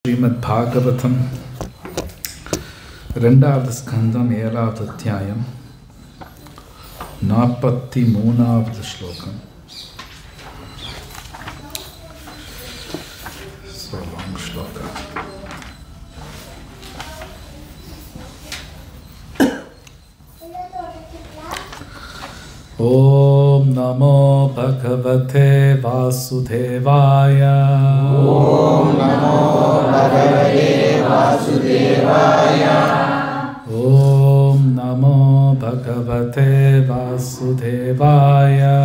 ஸ்ரீமத் பாகவதம் 2வது ஸ்கந்தம் 7வது அத்தியாயம் 43வது ஸ்லோகம். So long shloka. Om Namo Bhagavate Vasudevaya. Om Namo Bhagavate Vasudevaya. Om Namo Bhagavate Vasudevaya.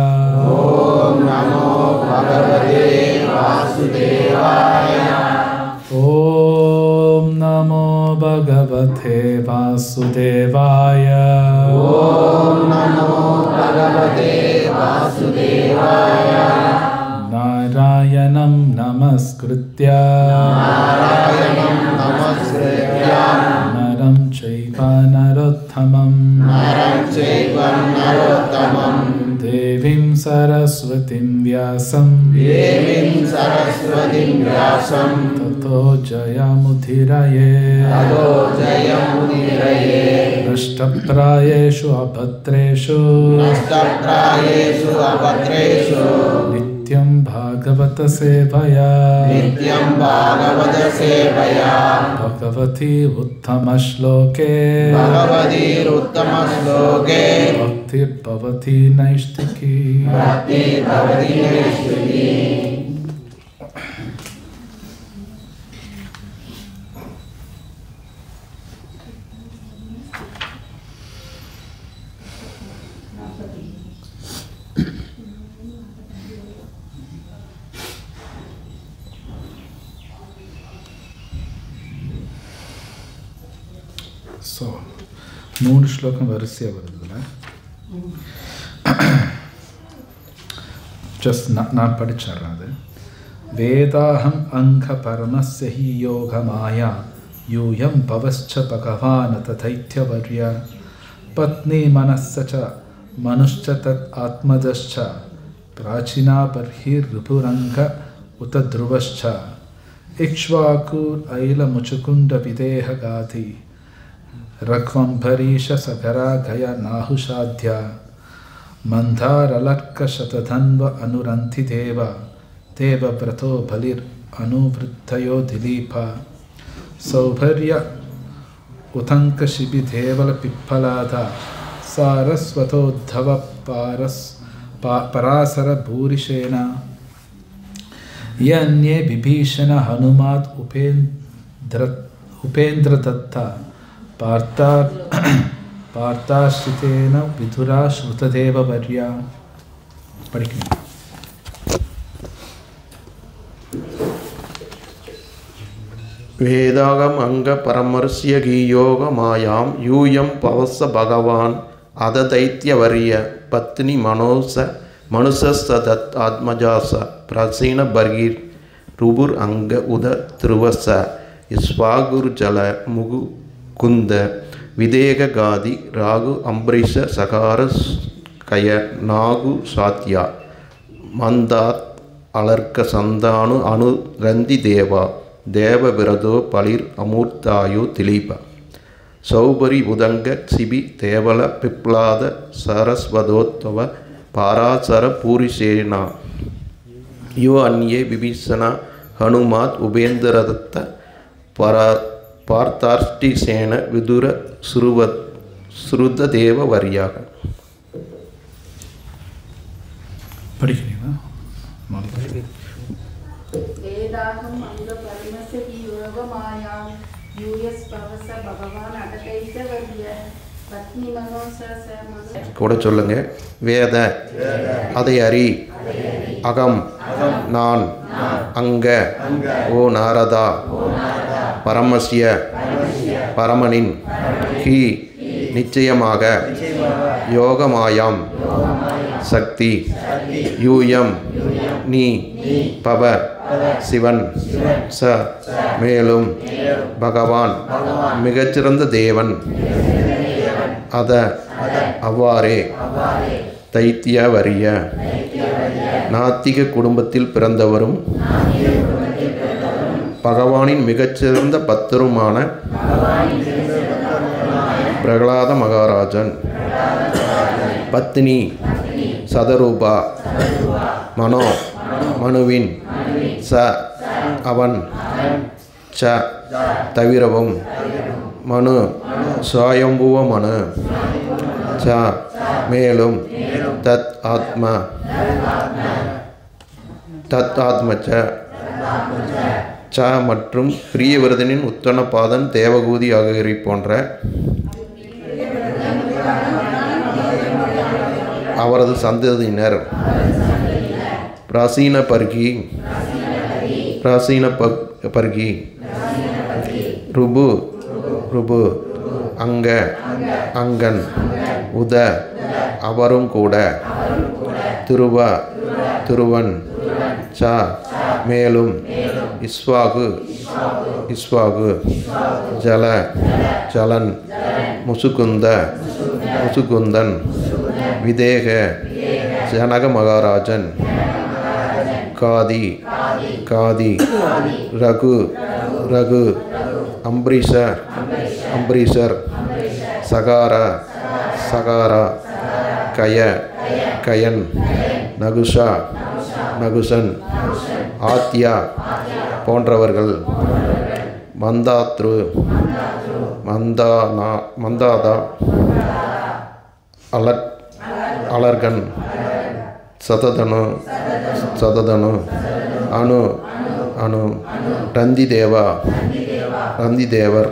Om Namo Bhagavate Vasudevaya. Om Namo Bhagavate Vasudevaya. Om Namo Bhagavate Vasudevaya. Narayanam Namaskritya Narayanam Namaskritya Naram Chaiva Narottamam Naram Chaiva Narottamam Devim Saraswatim Vyasam Devim Saraswatim Vyasam Tato Jayamudhiraye Tato Jayamudhiraye Nashtaprayeshu Abhatreshu Nashtaprayeshu Abhatreshu Nityam Bhagavata Sevaya Nityam Bhagavata Sevaya Bhagavati Uttama Shloke Bhagavati Uttama Shloke Bhakti Bhavati Naishtiki. Bhakti Bhavati Naishtiki. So, 3 ஸ்லோகம் வரிசையா வருதுல. Just நான் படிச்சறேன் அது. வேதாஹம் அங்க பரமஸ்ய he Yogamaya யூயம் பவஸ்ச பகவான் ததைத்யவர்ய பத்னி மனஸ்ஸ ச மனுஷ்ச தத் ஆத்மஜஸ்ச பிராச்சினா பர்ஹிர் ரிபுரங்க உத த்ருவஸ்ச இக்ஷ்வாகுர் ஐல முச்சுகுண்ட விதேஹ காதி ரக்வம்பரீஷ சகரா கய நாஹுஷாத்யா மந்தாரலர்க்க சததன்வ அனுரந்தி தேவ தேவ பிரதோ பலிர் அனுவృத்தயோ திலீபா சௌபர்ய உதங்க சிபி தேவல பிப்பலாதா சாரஸ்வதோத்தவ பராசர பூரிஷேன யன்யே விபீஷண ஹனுமாத் உபேந்திரதத்தா பார்த்தாஸ்ரிதேன விதுரா ஸ்ருததேவ வர்யா. படிக்கணும். வேதாகம் அங்க பரமர்சிய கீயோக மாயாம் யூயம் பவச பகவான் அததைத்யவரிய பத்னி மனுசஸ்தத் ஆத்மஜாச பிரசீன பர்கீர் ருபுர் அங்க உத திருவச இஸ்வாகுர் ஜல முகு குந்த விதேக காதி ராகு அம்பரீஷ சகார கய நாகு சாத்யா மந்தாத் அலர்க்க சந்தானு அனு ரந்தி தேவா தேவ விரதோ பலிர் அமூர்த்தாயு திலீப சௌபரி உதங்க சிபி தேவல பிப்லாத சரஸ்வதோத்வ பாராசர பூரிசேனா யோ அந்யே விபீஷண ஹனுமாத் உபேந்திரதத்த பார்த்தாஷ்டிசேன விதுர ஸ்ருததேவ வர்யாக. படிக்கிறீங்களா? வேதாகம் அங்க பரமஸ்ய ஹி யோகமாயாம் யூயஸ் பவச பகவான் அததைத்யவர்ய பத்னி மனோசஸ கூட சொல்லுங்க. வேத அதை அறி அகம் நான் அங்க ஓ நாரதா பரமஸ்ய பரமனின் ஹி நிச்சயமாக யோகமாயாம் சக்தி யூயம் நீ பவ சிவன் ச மேலும் பகவான் மிகச்சிறந்த தேவன் அத அவ்வாறே தைத்தியவரிய நாத்திக குடும்பத்தில் பிறந்தவரும் பகவானின் மிகச்சிறந்த பக்தருமான பிரகலாத மகாராஜன். பத்னி சதரூபா. மனுவின் அவன் தவிரவும். மனு சுவயம்புவ மனு. மேலும். தத் ஆத்ம மற்றும் பிரியவர்தனின் உத்தனபாதன் தேவகூதி ஆகியோரை போன்ற அவரது சந்ததியினர். பிராசீன பர்கி. ருபு அங்கன் அவரும் கூட. துருவன் மேலும். இஸ்வாகு ஜலன் முசுகுந்தன் விதேக ஜனக மகாராஜன். காதி ரகு அம்பரீஷர் சகாரா கயன் நகுசன் ஆத்யா போன்றவர்கள். மந்தாதா அலர்கன் சததனு அணு ரந்திதேவர்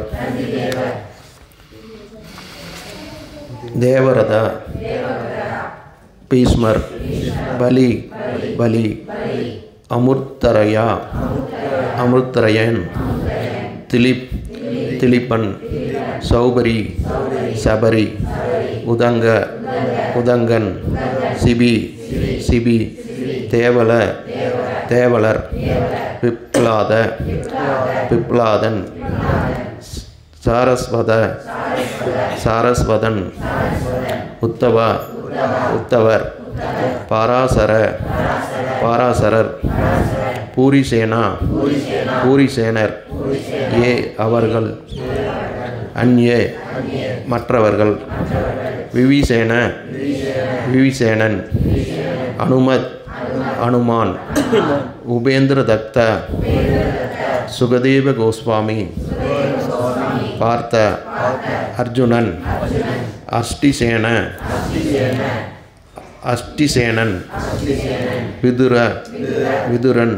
தேவரத பீஸ்மர் பலி அமுர்தரயன் திலீபன் சௌபரி சபரி உதங்கன் சிபி தேவலர் பிப்லாதன் சாரஸ்வதன் உத்தவர் பாராசரர் பூரிசேனர் அவர்கள். அந்யே மற்றவர்கள். விவிசேனன் அனுமான் உபேந்திர தத்த சுகதேவ கோஸ்வாமி பார்த்த அர்ஜுனன் அஷ்டிசேனன் விதுரன்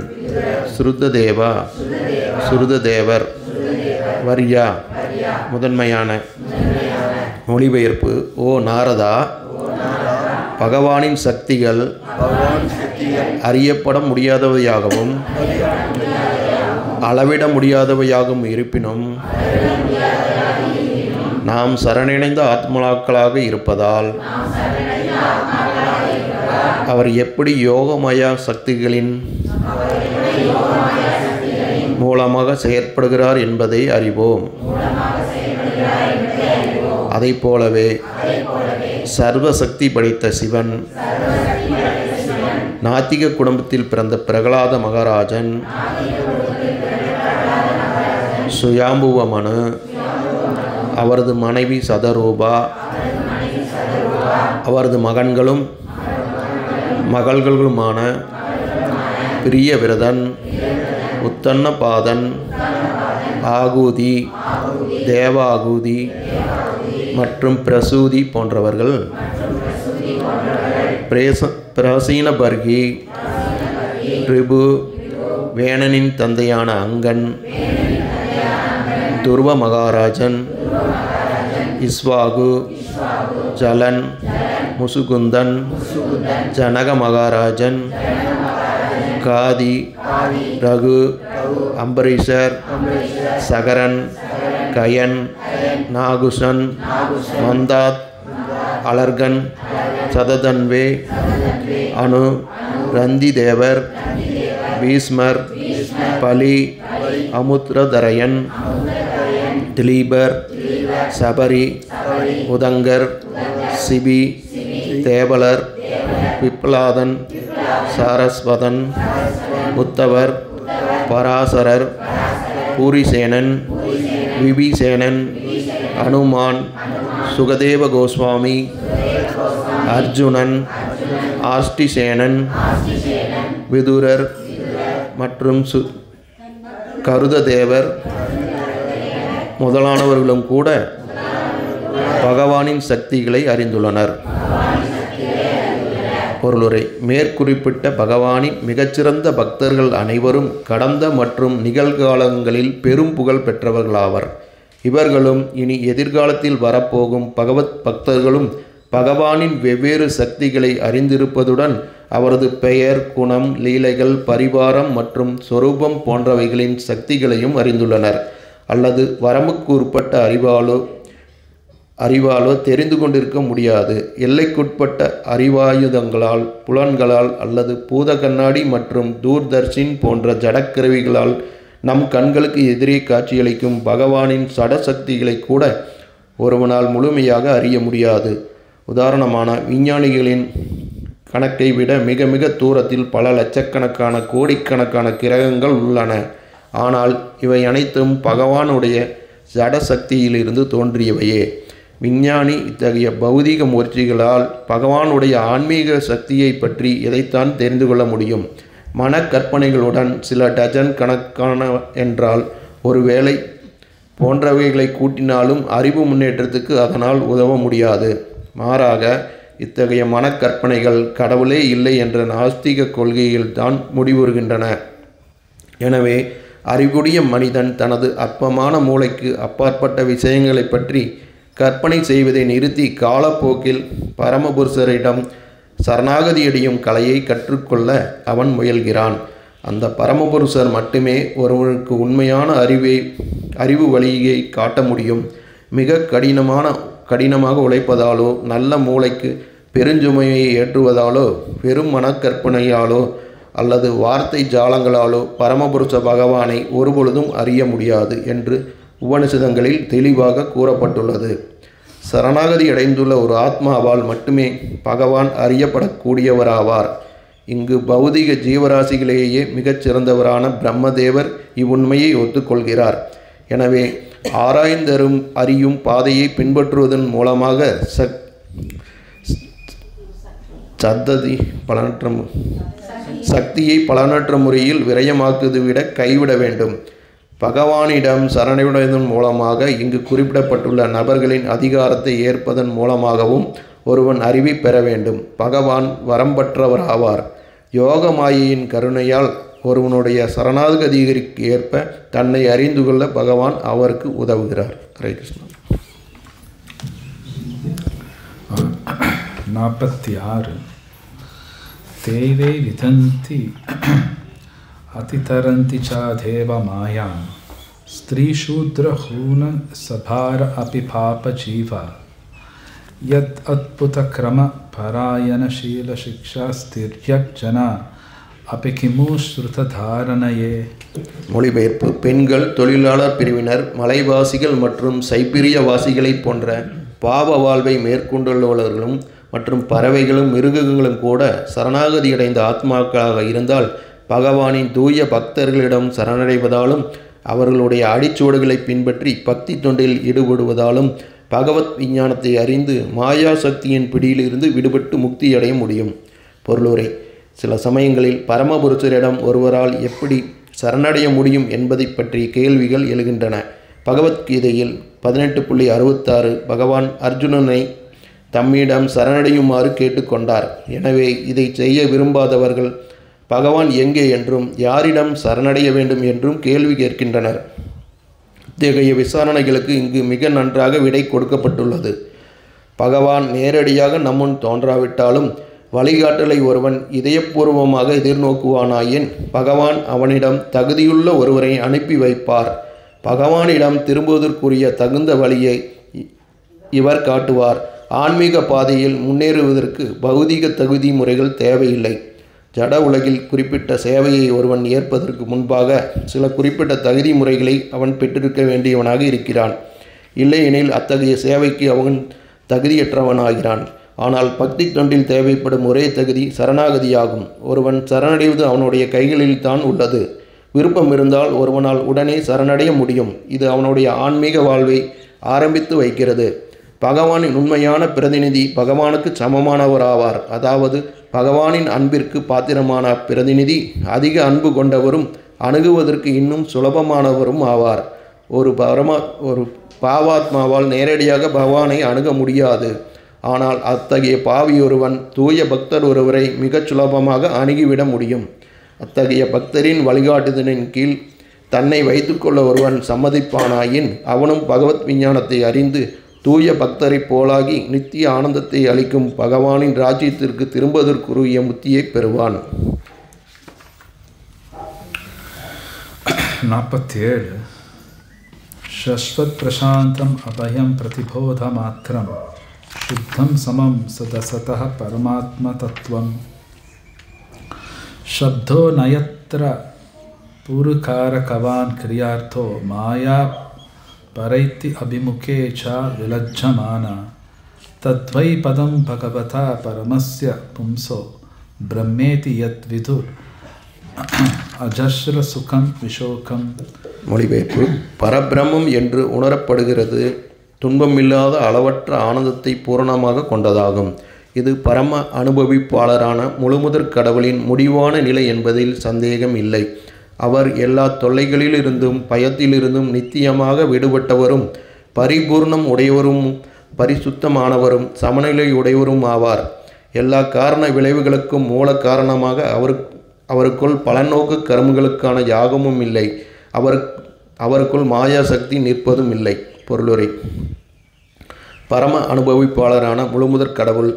சுருததேவர் வர்யா முதன்மையான. மொழிபெயர்ப்பு. ஓ நாரதா, பகவானின் சக்திகள் அறியப்பட முடியாதவையாகவும் அளவிட முடியாதவையாகவும் இருப்பினும் நாம் சரணடைந்த ஆத்மாக்களாக இருப்பதால் அவர் எப்படி யோகமய சக்திகளின் மூலமாக செயற்படுகிறார் என்பதை அறிவோம். அதைப் போலவே சர்வசக்தி படைத்த சிவன் நாத்திக குடும்பத்தில் பிறந்த பிரகலாத மகாராஜன் சுயாம்புவ மனு, அவரது மனைவி சதரூபா, அவரது மகன்களும் மகள்களுமான பிரியவிரதன், உத்தன்னபாதன், ஆகூதி, தேவாகூதி மற்றும் பிரசூதி போன்றவர்கள். பிராசீன பர்கி, ரிபு, வேணனின் தந்தையான அங்கன், துருவ மகாராஜன், இஸ்வாகு, ஜலன், முசுகுந்தன், ஜனக மகாராஜன், காதி, ரகு, அம்பரீஷர், சகரன், கயன், நாகுசன், மந்தாத், அலர்கன், சததன்வே, அணு, ரந்திதேவர், பீஸ்மர், பலி, அமுத்ரதரயன், திலீபர், சபரி, உதங்கர், சிபி, தேவலர், பிப்லாதன், சாரஸ்வதன், உத்தவர், பராசரர், பூரிசேனன், விபீஷணன், அனுமான், சுகதேவ கோஸ்வாமி, அர்ஜுனன், ஆஷ்டிசேனன், விதுரர் மற்றும் கருததேவர் முதலானவர்களும் கூட பகவானின் சக்திகளை அறிந்துள்ளனர். பொருளுரை. மேற்குறிப்பிட்ட பகவானின் மிகச்சிறந்த பக்தர்கள் அனைவரும் கடந்த மற்றும் நிகழ்காலங்களில் பெரும் புகழ் பெற்றவர்களாவர். இவர்களும் இனி எதிர்காலத்தில் வரப்போகும் பகவத் பக்தர்களும் பகவானின் வெவ்வேறு சக்திகளை அறிந்திருப்பதுடன் அவரது பெயர், குணம், லீலைகள், பரிவாரம் மற்றும் சொரூபம் போன்றவைகளின் சக்திகளையும் அறிந்துள்ளனர். அல்லது வரம்புக்கு உட்பட்ட அறிவாலோ தெரிந்து கொண்டிருக்க முடியாது. எல்லைக்குட்பட்ட அறிவாயுதங்களால், புலன்களால் அல்லது பூத கண்ணாடி மற்றும் தூர்தர்ஷின் போன்ற ஜடக்கருவிகளால் நம் கண்களுக்கு எதிரே காட்சியளிக்கும் பகவானின் சடசக்திகளை கூட ஒருவனால் முழுமையாக அறிய முடியாது. உதாரணமான விஞ்ஞானிகளின் கணக்கை விட மிக மிக தூரத்தில் பல லட்சக்கணக்கான கோடிக்கணக்கான கிரகங்கள் உள்ளன. ஆனால் இவை அனைத்தும் பகவானுடைய ஜடசக்தியிலிருந்து தோன்றியவையே. விஞ்ஞானி இத்தகைய பௌதீக முயற்சிகளால் பகவானுடைய ஆன்மீக சக்தியை பற்றி எதைத்தான் தெரிந்து கொள்ள முடியும்? மனக்கற்பனைகளுடன் சில டஜன் கணக்கான என்றால் ஒருவேளை போன்றவைகளை கூட்டினாலும் அறிவு முன்னேற்றத்துக்கு அதனால் உதவ முடியாது. மாறாக இத்தகைய மனக்கற்பனைகள் கடவுளே இல்லை என்ற நாஸ்திக கொள்கையில்தான் முடிவுறுகின்றன. எனவே அறிவுடைய மனிதன் தனது அற்பமான மூளைக்கு அப்பாற்பட்ட விஷயங்களை பற்றி கற்பனை செய்வதை நிறுத்தி காலப்போக்கில் பரமபுருஷரிடம் சரணாகதியடையும் கலையை கற்றுக்கொள்ள அவன் முயல்கிறான். அந்த பரமபுருஷர் மட்டுமே ஒருவனுக்கு உண்மையான அறிவு வழியை காட்ட முடியும். மிக கடினமாக உழைப்பதாலோ, நல்ல மூளைக்கு பெருஞ்சுமையை ஏற்றுவதாலோ, வெறும் மனக்கற்பனையாலோ அல்லது வார்த்தை ஜாலங்களாலோ பரமபுருஷ பகவானை ஒருபொழுதும் அறிய முடியாது என்று உபனிஷதங்களில் தெளிவாக கூறப்பட்டுள்ளது. சரணாகதி அடைந்துள்ள ஒரு ஆத்மாவால் மட்டுமே பகவான் அறியப்படக்கூடியவராவார். இங்கு பௌதிக ஜீவராசிகளிலேயே மிகச் சிறந்தவரான பிரம்மதேவர் இவ்வுண்மையை ஒத்துக்கொள்கிறார். எனவே ஆராய்ந்தரும் அறியும் பாதையை பின்பற்றுவதன் மூலமாக சக்தியை பலனற்ற முறையில் விரயமாக்குவதை விட கைவிட வேண்டும். பகவானிடம் சரணடைவதன் மூலமாக இங்கு குறிப்பிடப்பட்டுள்ள நபர்களின் அதிகாரத்தை ஏற்பதன் மூலமாகவும் ஒருவன் அறிவை பெற வேண்டும். பகவான் வரம்பற்றவராவார். யோக மாயையின் கருணையால் ஒருவனுடைய சரணாகதிக்கு ஏற்ப தன்னை அறிந்து கொள்ள பகவான் அவருக்கு உதவுகிறார். ஹரே கிருஷ்ணா. 46 தேவை விதந்தி அதிதரந்தி ச தேவ மாயாம் ஸ்திரீசூத்ர ஹூன சபார அபி பாப ஜீவா யத் அத்புத கிரம பராயணசீல சிக்ஷா ஸ்திர்யக் ஜனா அபிகிமு ஸ்ருததாரணையே. மொழிபெயர்ப்பு. பெண்கள், தொழிலாளர் பிரிவினர், மலைவாசிகள் மற்றும் சைபீரிய வாசிகளைப் போன்ற பாவ வாழ்வை மேற்கொண்டுள்ளவர்களும் மற்றும் பறவைகளும் மிருகங்களும் கூட சரணாகதியடைந்த ஆத்மாக்களாக இருந்தால் பகவானின் தூய பக்தர்களிடம் சரணடைவதாலும் அவர்களுடைய அடிச்சுவடுகளை பின்பற்றி பக்தி தொண்டில் ஈடுபடுவதாலும் பகவத் விஞ்ஞானத்தை அறிந்து மாயா சக்தியின் பிடியிலிருந்து விடுபட்டு முக்தியடைய முடியும். பொருளுரை. சில சமயங்களில் பரமபுருஷரிடம் ஒருவரால் எப்படி சரணடைய முடியும் என்பதை பற்றி கேள்விகள் எழுகின்றன. பகவத்கீதையில் 18.66 பகவான் அர்ஜுனனை தம்மிடம் சரணடையுமாறு கேட்டுக்கொண்டார். எனவே இதை செய்ய விரும்பாதவர்கள் பகவான் எங்கே என்றும் யாரிடம் சரணடைய வேண்டும் என்றும் கேள்வி கேட்கின்றனர். இத்தகைய விசாரணைகளுக்கு இங்கு மிக நன்றாக விடை கொடுக்கப்பட்டுள்ளது. பகவான் நேரடியாக நம்முன் தோன்றாவிட்டாலும் வழிகாட்டலை ஒருவன் இதயபூர்வமாக எதிர்நோக்குவானாயின் பகவான் அவனிடம் தகுதியுள்ள ஒருவரை அனுப்பி வைப்பார். பகவானிடம் திரும்புவதற்குரிய தகுந்த வழியை இவர் காட்டுவார். ஆன்மீக பாதையில் முன்னேறுவதற்கு பௌதீக தகுதி முறைகள் தேவையில்லை. ஜட உலகில் குறிப்பிட்ட சேவையை ஒருவன் ஏற்பதற்கு முன்பாக சில குறிப்பிட்ட தகுதி முறைகளை அவன் பெற்றிருக்க வேண்டியவனாக இருக்கிறான். இல்லையெனில் அத்தகைய சேவைக்கு அவன் தகுதியற்றவனாகிறான். ஆனால் பக்தி தொண்டில் தேவைப்படும் ஒரே தகுதி சரணாகதியாகும். ஒருவன் சரணடைவது அவனுடைய கைகளில் தான் உள்ளது. விருப்பம் இருந்தால் ஒருவனால் உடனே சரணடைய முடியும். இது அவனுடைய ஆன்மீக வாழ்வை ஆரம்பித்து வைக்கிறது. பகவானின் உண்மையான பிரதிநிதி பகவானுக்கு சமமானவர் ஆவார். அதாவது பகவானின் அன்பிற்கு பாத்திரமான பிரதிநிதி அதிக அன்பு கொண்டவரும் அணுகுவதற்கு இன்னும் சுலபமானவரும் ஆவார். ஒரு பாவாத்மாவால் நேரடியாக பகவானை அணுக முடியாது. ஆனால் அத்தகைய பாவியொருவன் தூய பக்தர் ஒருவரை மிகச் சுலபமாக அணுகிவிட முடியும். அத்தகைய பக்தரின் வழிகாட்டுதலின் கீழ் தன்னை வைத்துக்கொள்ள ஒருவன் சம்மதிப்பானாயின் அவனும் பகவத் விஞ்ஞானத்தை அறிந்து தூய பக்தரை போலாகி நித்திய ஆனந்தத்தை அளிக்கும் பகவானின் ராஜ்யத்திற்கு திரும்புவதற்குரிய முத்தியை பெறுவான். 47. Shashvat prashantam abhayam pratibodha matram Shuddham samam sadasatah paramatma tattvam Shabdo nayatra purukara kavan kriyartho maya paraiti abhimukhe cha vilajjamana Tadvai padam bhagavata paramasya pumso brahmeti yat vidur அஜஸ்ர சுகம் விஷோகம். மொழிபெயர்ப்பு. பரபிரம்மம் என்று உணரப்படுகிறது துன்பமில்லாத அளவற்ற ஆனந்தத்தை பூரணமாக கொண்டதாகும். இது பரம அனுபவிப்பாளரான முழுமுதற் கடவுளின் முடிவான நிலை என்பதில் சந்தேகம் இல்லை. அவர் எல்லா தொல்லைகளிலிருந்தும் பயத்திலிருந்தும் நித்தியமாக விடுபட்டவரும் பரிபூர்ணம் உடையவரும் பரிசுத்தமானவரும் சமநிலை உடையவரும் ஆவார். எல்லா காரண விளைவுகளுக்கும் மூல காரணமாக அவருக்குள் பலநோக்கு கர்மங்களுக்கான யாகமும் இல்லை. அவருக்குள் மாயா சக்தி நிற்பதும் இல்லை. பொருளுரை. பரம அனுபவிப்பாளரான முழுமுதற் கடவுள்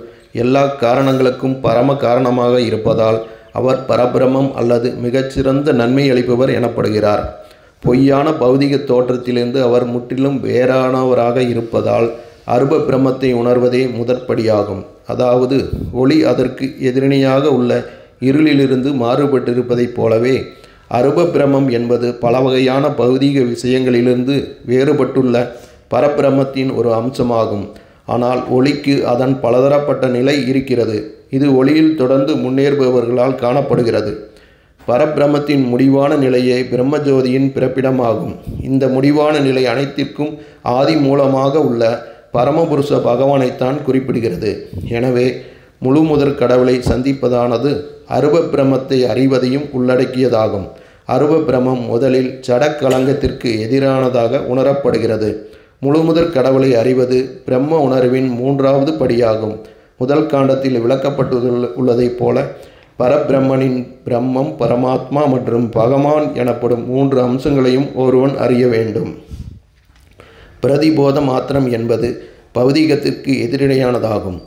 எல்லா காரணங்களுக்கும் பரம காரணமாக இருப்பதால் அவர் பரபிரமம் அல்லது மிகச்சிறந்த நன்மை அளிப்பவர் எனப்படுகிறார். பொய்யான பௌதிக தோற்றத்திலிருந்து அவர் முற்றிலும் வேறானவராக இருப்பதால் அருப பிரம்மத்தை உணர்வதே முதற்படியாகும். அதாவது ஒளி அதற்கு எதிரணியாக உள்ள இருளிலிருந்து மாறுபட்டிருப்பதைப் போலவே அருப பிரம்மம் என்பது பல வகையான பௌதீக விஷயங்களிலிருந்து வேறுபட்டுள்ள பரபிரமத்தின் ஒரு அம்சமாகும். ஆனால் ஒளிக்கு அதன் பலதரப்பட்ட நிலை இருக்கிறது. இது ஒளியில் தொடர்ந்து முன்னேறுபவர்களால் காணப்படுகிறது. பரபிரமத்தின் முடிவான நிலையே பிரம்மஜோதியின் பிறப்பிடமாகும். இந்த முடிவான நிலை அனைத்திற்கும் ஆதி மூலமாக உள்ள பரமபுருஷ பகவானைத்தான் குறிப்பிடுகிறது. எனவே முழு முதற் கடவுளை சந்திப்பதானது அருப பிரம்மத்தை அறிவதையும் உள்ளடக்கியதாகும். அருப பிரம்மம் முதலில் ஜடக்கலங்கத்திற்கு எதிரானதாக உணரப்படுகிறது. முழு முதற் கடவுளை அறிவது பிரம்ம உணர்வின் 3வது படியாகும். முதல் காண்டத்தில் விளக்கப்பட்டுள்ளதைப் போல பரபிரம்மனின் பிரம்மம், பரமாத்மா மற்றும் பகவான் எனப்படும் 3 அம்சங்களையும் ஒருவன் அறிய வேண்டும். பிரதிபோத மாத்திரம் என்பது பௌதீகத்திற்கு எதிரிடையானதாகும்.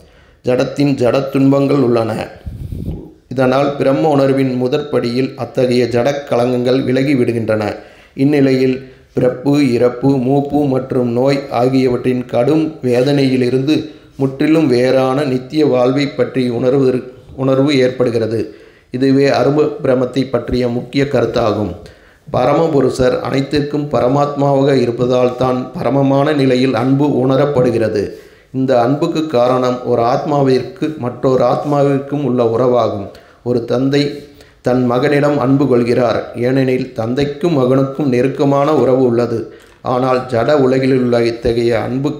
ஜடத்தின் ஜடத் துன்பங்கள் உள்ளன. இதனால் பிரம்ம உணர்வின் முதற்படியில் அத்தகைய ஜடக் கலங்கங்கள் விலகி விடுகின்றன. இந்நிலையில் பிறப்பு, இறப்பு, மூப்பு மற்றும் நோய் ஆகியவற்றின் கடும் வேதனையிலிருந்து முற்றிலும் வேறான நித்திய வாழ்வை பற்றி உணர்வு ஏற்படுகிறது. இதுவே அருப பிரமத்தை பற்றிய முக்கிய கருத்தாகும். பரமபுருஷர் அனைத்திற்கும் பரமாத்மாவாக இருப்பதால் தான் பரமமான நிலையில் அன்பு உணரப்படுகிறது. இந்த அன்புக்கு காரணம் ஒரு ஆத்மாவிற்கு மற்றொரு ஆத்மாவிற்கும் உள்ள உறவாகும். ஒரு தந்தை தன் மகனிடம் அன்பு கொள்கிறார், ஏனெனில் தந்தைக்கும் மகனுக்கும் நெருக்கமான உறவு உள்ளது. ஆனால் ஜட உலகிலுள்ள இத்தகைய அன்பு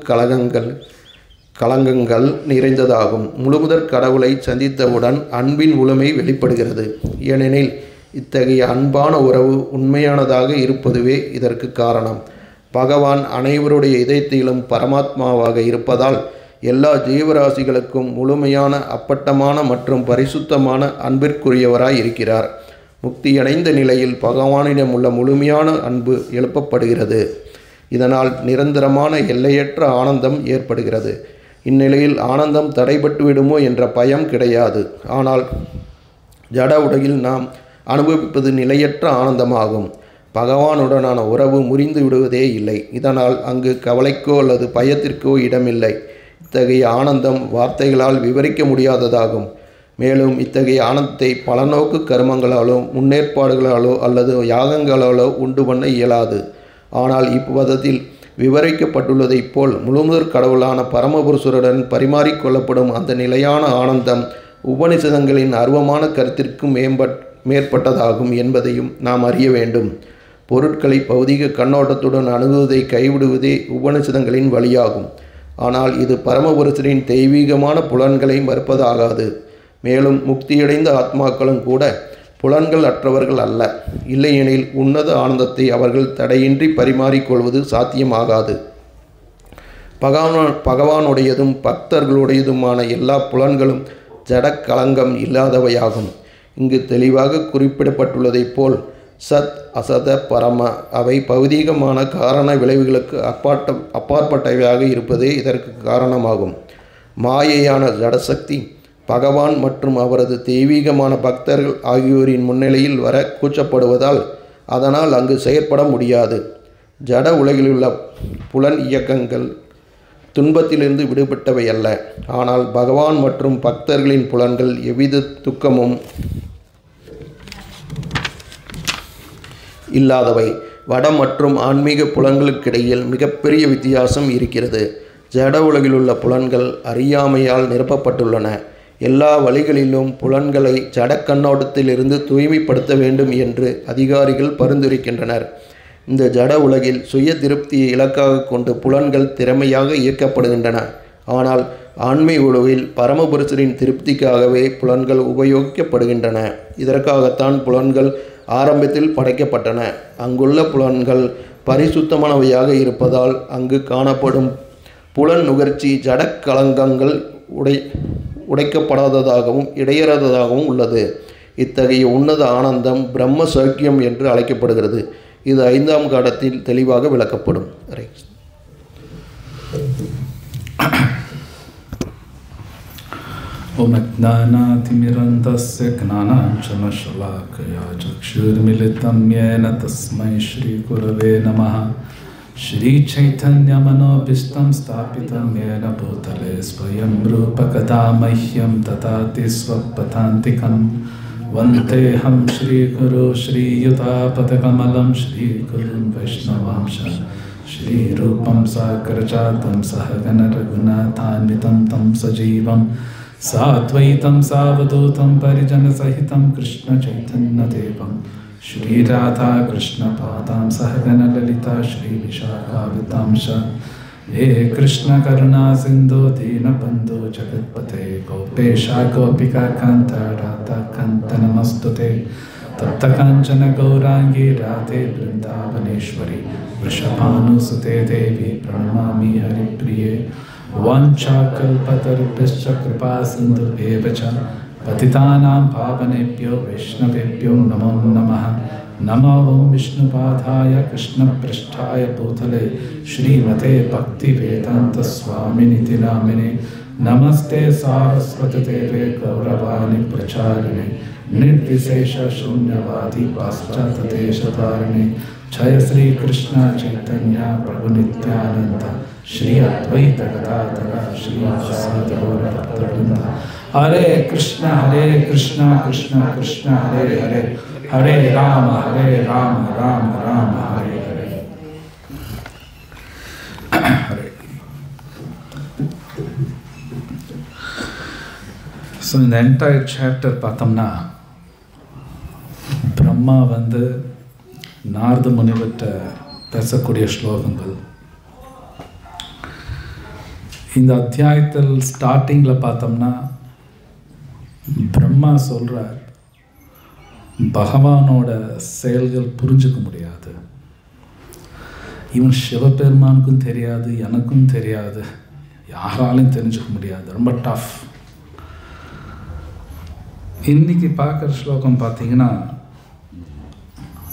கலங்கங்கள் நிறைந்ததாகும். முழுமுதற் கடவுளை சந்தித்தவுடன் அன்பின் முழுமை வெளிப்படுகிறது. ஏனெனில் இத்தகைய அன்பான உறவு உண்மையானதாக இருப்பதுவே இதற்கு காரணம். பகவான் அனைவருடைய இதயத்திலும் பரமாத்மாவாக இருப்பதால் எல்லா ஜீவராசிகளுக்கும் முழுமையான அப்பட்டமான மற்றும் பரிசுத்தமான அன்பிற்குரியவராய் இருக்கிறார். முக்தியடைந்த நிலையில் பகவானிடம் உள்ள முழுமையான அன்பு எழுப்பப்படுகிறது. இதனால் நிரந்தரமான எல்லையற்ற ஆனந்தம் ஏற்படுகிறது. இந்நிலையில் ஆனந்தம் தடைபட்டு விடுமோ என்ற பயம் கிடையாது. ஆனால் ஜட உலகில் நாம் அனுபவிப்பது நிலையற்ற ஆனந்தமாகும். பகவானுடனான உறவு முறிந்து விடுவதே இல்லை. இதனால் அங்கு கவலைக்கோ அல்லது பயத்திற்கோ இடமில்லை. இத்தகைய ஆனந்தம் வார்த்தைகளால் விவரிக்க முடியாததாகும். மேலும் இத்தகைய ஆனந்தத்தை பலநோக்கு கர்மங்களாலோ முன்னேற்பாடுகளாலோ அல்லது யாகங்களாலோ உண்டு பண்ண இயலாது. ஆனால் இப்பதத்தில் விவரிக்கப்பட்டுள்ளதைப் போல் முழுமுதற் கடவுளான பரமபுருஷருடன் பரிமாறிக்கொள்ளப்படும் அந்த நிலையான ஆனந்தம் உபனிஷதங்களின் அருவமான கருத்திற்கு மேற்பட்டதாகும் என்பதையும் நாம் அறிய வேண்டும். பொருட்களை பௌதிக கண்ணோட்டத்துடன் அணுகுவதை கைவிடுவதே உபனிஷதங்களின் வழியாகும். ஆனால் இது பரமபுருஷரின் தெய்வீகமான புலன்களை மறுப்பதாகாது. மேலும் முக்தியடைந்த ஆத்மாக்களும் கூட புலன்கள் அற்றவர்கள் அல்ல. இல்லையெனில் உன்னத ஆனந்தத்தை அவர்கள் தடையின்றி பரிமாறிக்கொள்வது சாத்தியமாகாது. பகவானுடையதும் பக்தர்களுடையதுமான எல்லா புலன்களும் ஜடக்கலங்கம் இல்லாதவையாகும். இங்கு தெளிவாக குறிப்பிடப்பட்டுள்ளதைப் போல் சத் அசத பரம அவை பௌதீகமான காரண விளைவுகளுக்கு அப்பாற்பட்டவையாக இருப்பதே இதற்கு காரணமாகும். மாயையான ஜடசக்தி பகவான் மற்றும் அவரது தெய்வீகமான பக்தர்கள் ஆகியோரின் முன்னிலையில் வர கூச்சப்படுவதால் அதனால் அங்கு செயற்பட முடியாது. ஜட உலகிலுள்ள புலன் இயக்கங்கள் துன்பத்திலிருந்து விடுபட்டவை அல்ல. ஆனால் பகவான் மற்றும் பக்தர்களின் புலன்கள் எவ்வித துக்கமும் இல்லாதவை. வட மற்றும் ஆன்மீக புலன்களுக்கிடையில் மிகப்பெரிய வித்தியாசம் இருக்கிறது. ஜட உலகிலுள்ள புலன்கள் அறியாமையால் நிரப்பப்பட்டுள்ளன. எல்லா வழிகளிலும் புலன்களை ஜட கண்ணோட்டத்திலிருந்து தூய்மைப்படுத்த வேண்டும் என்று அதிகாரிகள் பரிந்துரைக்கின்றனர். இந்த ஜட உலகில் சுய திருப்தியை இலக்காக கொண்டு புலன்கள் திறமையாக இயக்கப்படுகின்றன. ஆனால் ஆன்மீக உலகில் பரமபுருஷரின் திருப்திக்காகவே புலன்கள் உபயோகிக்கப்படுகின்றன. இதற்காகத்தான் புலன்கள் ஆரம்பத்தில் படைக்கப்பட்டன. அங்குள்ள புலன்கள் பரிசுத்தமானவையாக இருப்பதால் அங்கு காணப்படும் புலன் நுகர்ச்சி ஜடக்கலங்கங்கள் உடைக்கப்படாததாகவும் இடையறாததாகவும் உள்ளது. இத்தகைய உன்னத ஆனந்தம் பிரம்ம சௌக்கியம் என்று அழைக்கப்படுகிறது. இது 5ஆம் காலத்தில் தெளிவாக விளக்கப்படும். ஓம் அஜ்ஞானாதிமிரந்தஸ்ய ஞானாஞ்சனசலாக்கயா சக்ஷுர்மிலிதம் யேன தஸ்மை ஸ்ரீ குரவே நமः. श्रीचैतन्यमनोभीष्टं स्थापितं येन भूतले स्वयं रूपकदा मह्यं ददाति स्वपदान्तिकं. वन्देऽहं श्रीगुरो श्रीयुतापदकमलं श्रीगुरुं वैष्णवांश श्रीरूपं साग्रजातं सहगण रघुनाथान्वितं तं सजीवं साद्वैतं सावधूतं परिजनसहितं कृष्णचैतन्यदेवं श्री राधा कृष्ण पादां सहगण ललिता श्री विशाखावितांश. हे कृष्ण करुणा सिंधु दीनबंधु जगत्पते गोपेशा गोपिका कांत राधा कांत नमस्तुते. तप्त कांचन गौरांगी राधे वृंदावनेश्वरी वृषभानुसुते देवी प्रणमामि हरिप्रिये. वाञ्छाकल्पतरुभ्यश्च कृपा सिन्धुभ्येव च पतितानां पावनेभ्यो वैष्णवेभ्यो नमो नमः. नमो विष्णुपादाय कृष्णपृष्ठाय भूतले श्रीमते भक्तिवेदान्तस्वामिनिति नामिने. नमस्ते सारस्वतीदेवे गौरवाणि प्रचारिणे निर्विशेष शून्यवादी पाश्चात्यदेशधारिणे. जय श्री कृष्ण चैतन्य प्रभु नित्यानंद श्री अद्वैत गदाधर श्रीवासादि गौरभक्तवृंद. हरे Krishna Krishna Krishna Hare Hare Hare Ram Ram Ram Hare Hare. So in the entire chapter பார்த்தோம்னா பிரம்மா வந்து நாரத முனிவர்கிட்ட பேசக்கூடிய ஸ்லோகங்கள். இந்த அத்தியாயத்தில் ஸ்டார்டிங்கில் பார்த்தோம்னா பிரம்மா சொல்கிறார் பகவானோட செயல்கள் புரிஞ்சுக்க முடியாது. இவன் சிவபெருமானுக்கும் தெரியாது, எனக்கும் தெரியாது, யாராலையும் தெரிஞ்சுக்க முடியாது, ரொம்ப டஃப். இன்னைக்கு பார்க்குற ஸ்லோகம் பார்த்தீங்கன்னா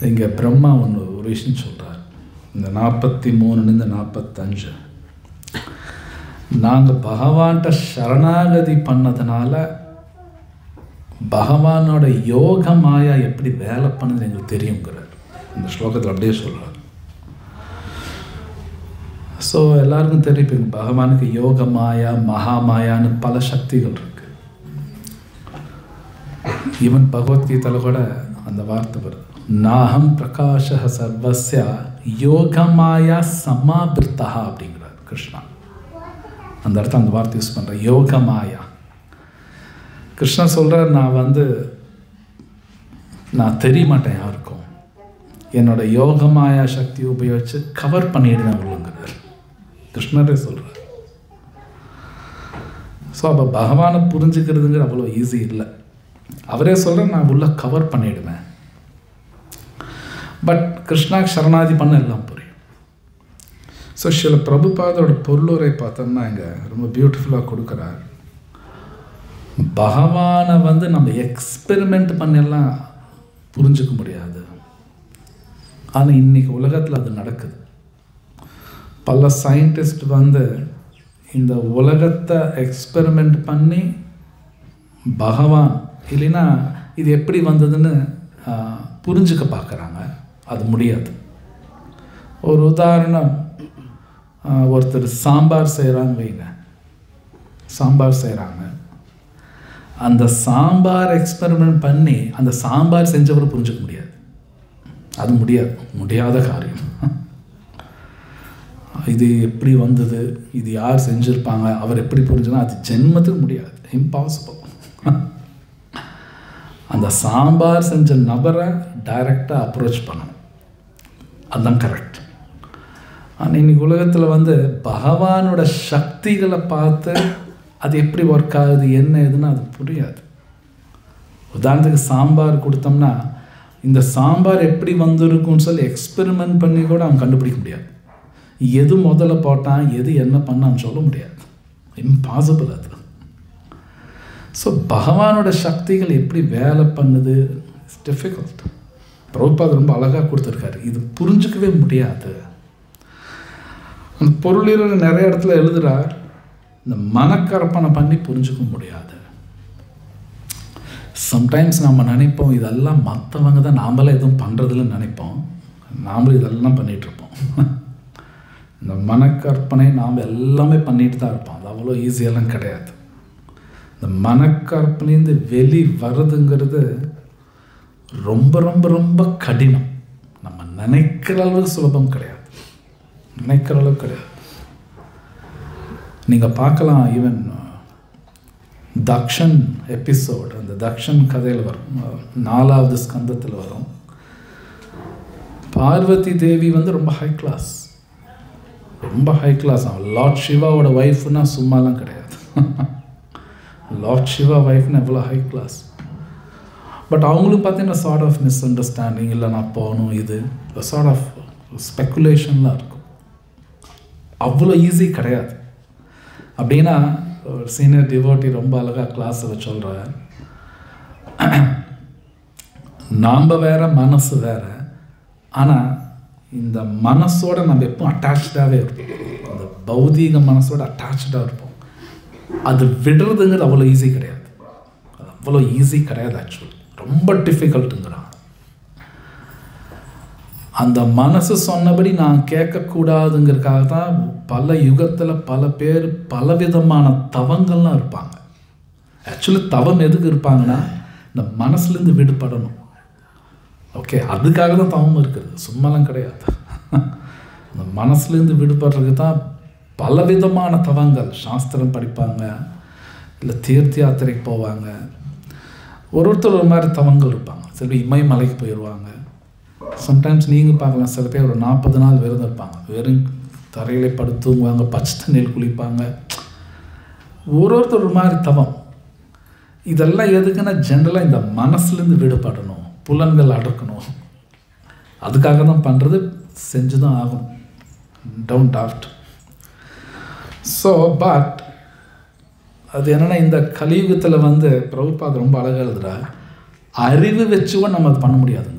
இங்கே பிரம்மா ஒரு விஷயம் சொல்கிறார். இந்த 43 45 நாங்கள் பகவான்கிட்ட சரணாகதி பண்ணதுனால பகவானோட யோக மாயா எப்படி வேலை பண்ணுது எங்களுக்கு தெரியுங்கிறார். இந்த ஸ்லோகத்தில் அப்படியே சொல்கிறார். ஸோ எல்லாருக்கும் தெரியும் பகவானுக்கு யோக மாயா மகா மாயான்னு பல சக்திகள் இருக்கு. ஈவன் பகவத்கீதையில் கூட அந்த வார்த்தை வருது, நாகம் பிரகாஷ சர்வஸ்ய யோக மாயா சமாபிருத்தா அப்படிங்கிறார் கிருஷ்ணா. அந்த இடத்துல அந்த வார்த்தை யூஸ் பண்ணுறேன், யோக மாயா. கிருஷ்ணா சொல்கிறார், நான் வந்து நான் தெரிய மாட்டேன் யாருக்கும், என்னோட யோகமாயா சக்தியை உபயோகிச்சு கவர் பண்ணிடுவேன் உள்ளுங்கிறார். கிருஷ்ணரே சொல்கிறார். ஸோ அப்போ பகவானை புரிஞ்சுக்கிறதுங்கிற அவ்வளோ ஈஸி இல்லை. அவரே சொல்கிறார், நான் உள்ள கவர் பண்ணிடுவேன். பட் கிருஷ்ணாக்கு சரணாதி பண்ண எல்லாம் புரியும். ஸோ சில பிரபுபாதோட பொருளுரை பார்த்தோம்னா இங்கே ரொம்ப பியூட்டிஃபுல்லாக கொடுக்குறார். பகவானை நம்ம எக்ஸ்பெரிமெண்ட் பண்ணெல்லாம் புரிஞ்சுக்க முடியாது. ஆனால் இன்னைக்கு உலகத்தில் அது நடக்குது. பல சயின்டிஸ்ட் இந்த உலகத்தை எக்ஸ்பெரிமெண்ட் பண்ணி பகவான் இல்லைன்னா இது எப்படி வந்ததுன்னு புரிஞ்சுக்க பார்க்குறாங்க. அது முடியாது. ஒரு உதாரணம், ஒருத்தர் சாம்பார் செய்கிறாங்க வைங்க, சாம்பார் செய்கிறாங்க. அந்த சாம்பார் எக்ஸ்பெரிமெண்ட் பண்ணி அந்த சாம்பார் செஞ்சவரை புரிஞ்சுக்க முடியாது. அது முடியாத காரியம். இது எப்படி வந்தது, இது யார் செஞ்சுருப்பாங்க, அவர் எப்படி புரிஞ்சுனா, அது ஜென்மத்துக்கு முடியாது. இம்பாசிபிள். அந்த சாம்பார் செஞ்ச நபரை டைரெக்டாக அப்ரோச் பண்ணணும். அதுதான் கரெக்ட். ஆனால் இன்னைக்கு உலகத்தில் பகவானோட சக்திகளை பார்த்து அது எப்படி ஒர்க் ஆகுது என்ன ஏதுன்னு அது புரியாது. உதாரணத்துக்கு சாம்பார் கொடுத்தோம்னா இந்த சாம்பார் எப்படி வந்திருக்குன்னு சொல்லி எக்ஸ்பெரிமெண்ட் பண்ணி கூட அவன் கண்டுபிடிக்க முடியாது. எது முதல்ல போட்டான், எது என்ன பண்ணான்னு சொல்ல முடியாது. இம்பாசிபிள் அது. ஸோ பகவானோட சக்திகள் எப்படி வேலை பண்ணுது, இட்ஸ் டிஃபிகல்ட். பிரபுபாத் ரொம்ப அழகாக கொடுத்துருக்காரு. இது புரிஞ்சுக்கவே முடியாது. அந்த பொருளில் நிறைய இடத்துல எழுதுகிறார், இந்த மனக்கற்பனை பண்ணி புரிஞ்சுக்க முடியாது. சம்டைம்ஸ் நம்ம நினைப்போம் இதெல்லாம் மற்றவங்க தான், நாமளாம் எதுவும் பண்ணுறதில்லன்னு நினைப்போம். நாமளும் இதெல்லாம் பண்ணிகிட்ருப்போம். இந்த மனக்கற்பனை நாம் எல்லாமே பண்ணிட்டு தான் இருப்போம். அது அவ்வளோ ஈஸியெல்லாம் கிடையாது. இந்த மனக்கற்பனைந்து வெளி வர்றதுங்கிறது ரொம்ப ரொம்ப ரொம்ப கடினம். நம்ம நினைக்கிற அளவுக்கு சுலபம் கிடையாது. நினைக்கிற அளவுக்கு கிடையாது. நீங்கள் பார்க்கலாம், ஈவன் தக்ஷன் எபிசோடு, அந்த தக்ஷன் கதையில் வரும், 4வது ஸ்கந்தத்தில் வரும். பார்வதி தேவி ரொம்ப ஹை கிளாஸ், ரொம்ப ஹை கிளாஸ். அவன் லார்ட் சிவாவோட ஒய்ஃப்னா சும்மாலாம் கிடையாது. லார்ட் சிவா ஒய்ஃப்னு எவ்வளோ ஹை கிளாஸ். பட் அவங்களுக்கு பார்த்தீங்கன்னா சார்ட் ஆஃப் மிஸ் அண்டர்ஸ்டாண்டிங், இல்லை நான் போகணும், இது சார்ட் ஆஃப் ஸ்பெக்குலேஷன்லாம் இருக்கும். அவ்வளோ ஈஸி கிடையாது. அப்படின்னா ஒரு சீனியர் டிவோட்டி ரொம்ப அழகாக கிளாஸில் சொல்கிறார், நாம் வேற மனசு வேற, ஆனால் இந்த மனசோட நம்ம எப்போ அட்டாச்சாகவே இருப்போம். அந்த பௌதீக மனசோட அட்டாச்சாக இருப்போம். அது விடுறதுங்கிறது அவ்வளோ ஈஸி கிடையாது. அது அவ்வளோ ஈஸி கிடையாது. ஆக்சுவலி ரொம்ப டிஃபிகல்ட்டுங்கிறான். அந்த மனசு சொன்னபடி நான் கேட்கக்கூடாதுங்கிறதுக்காக தான் பல யுகத்தில் பல பேர் பலவிதமான தவங்கள்லாம் இருப்பாங்க. ஆக்சுவலி தவம் எதுக்கு இருப்பாங்கன்னா இந்த மனசுலேருந்து விடுபடணும். ஓகே, அதுக்காக தான் தவம் இருக்கிறது, சும்மாலாம் கிடையாது. இந்த மனசுலேருந்து விடுபடுறதுக்கு தான் பலவிதமான தவங்கள். சாஸ்திரம் படிப்பாங்க, இல்லை தீர்த்த யாத்திரைக்கு போவாங்க. ஒருத்தர் ஒரு மாதிரி தவங்கள் இருப்பாங்க. சில பேர் இமயமலைக்கு போயிடுவாங்க. சம்டைம்ஸ் நீங்கள் பார்க்கலாம், சில பேர் ஒரு 40 நாள் விரதம் இருப்பாங்க. வெறும் தரையிலே படுத்துவாங்க, பச்சை தண்ணியில் குளிப்பாங்க. ஒருத்தர் ஒரு மாதிரி தவம். இதெல்லாம் எதுக்குன்னா ஜென்ரலாக இந்த மனசுலேருந்து விடுபடணும், புலன்கள் அடக்கணும். அதுக்காக தான் பண்ணுறது, செஞ்சு தான் ஆகணும். Don't doubt. ஸோ பட் அது என்னென்னா இந்த கலியுகத்தில் பிரபுபாத் ரொம்ப அழகாக எழுதுகிறார், அறிவு வச்சுவோ நம்ம அது பண்ண முடியாதுங்கிறார்.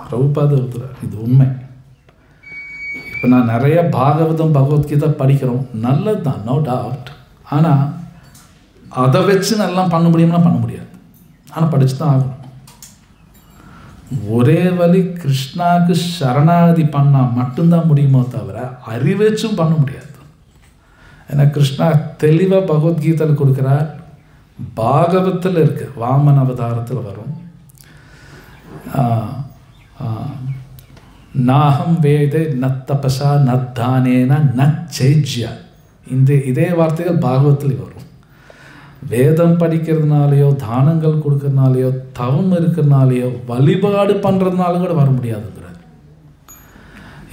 பிரபுபாத் எழுதுகிறார், இது உண்மை. இப்போ நான் நிறைய பாகவதம் பகவத்கீதை படிக்கிறோம், நல்லது தான், நோ டவுட். ஆனால் அதை வச்சு நல்லா பண்ண முடியும்னா பண்ண முடியாது. ஆனால் படித்து தான் ஆகணும். ஒரே வழி கிருஷ்ணாவுக்கு சரணாகதி பண்ணால் மட்டும்தான் முடியுமோ தவிர அறிவச்சும் பண்ண முடியாது. ஏன்னா கிருஷ்ணா தெளிவாக பகவத்கீதையில் கொடுக்குறார், பாகவத்தில் இருக்கு, வாமன் அவதாரத்தில் வரும். நாகம் வேதே ந தபசா ந தானேன ந சேஜ்யா, இதே வார்த்தைகள் பாகவத்தில் வரும். வேதம் படிக்கிறதுனாலையோ தானங்கள் கொடுக்கறதுனாலையோ தவம் இருக்கிறதுனாலையோ வழிபாடு பண்ணுறதுனால கூட வர முடியாதுங்கிறார்.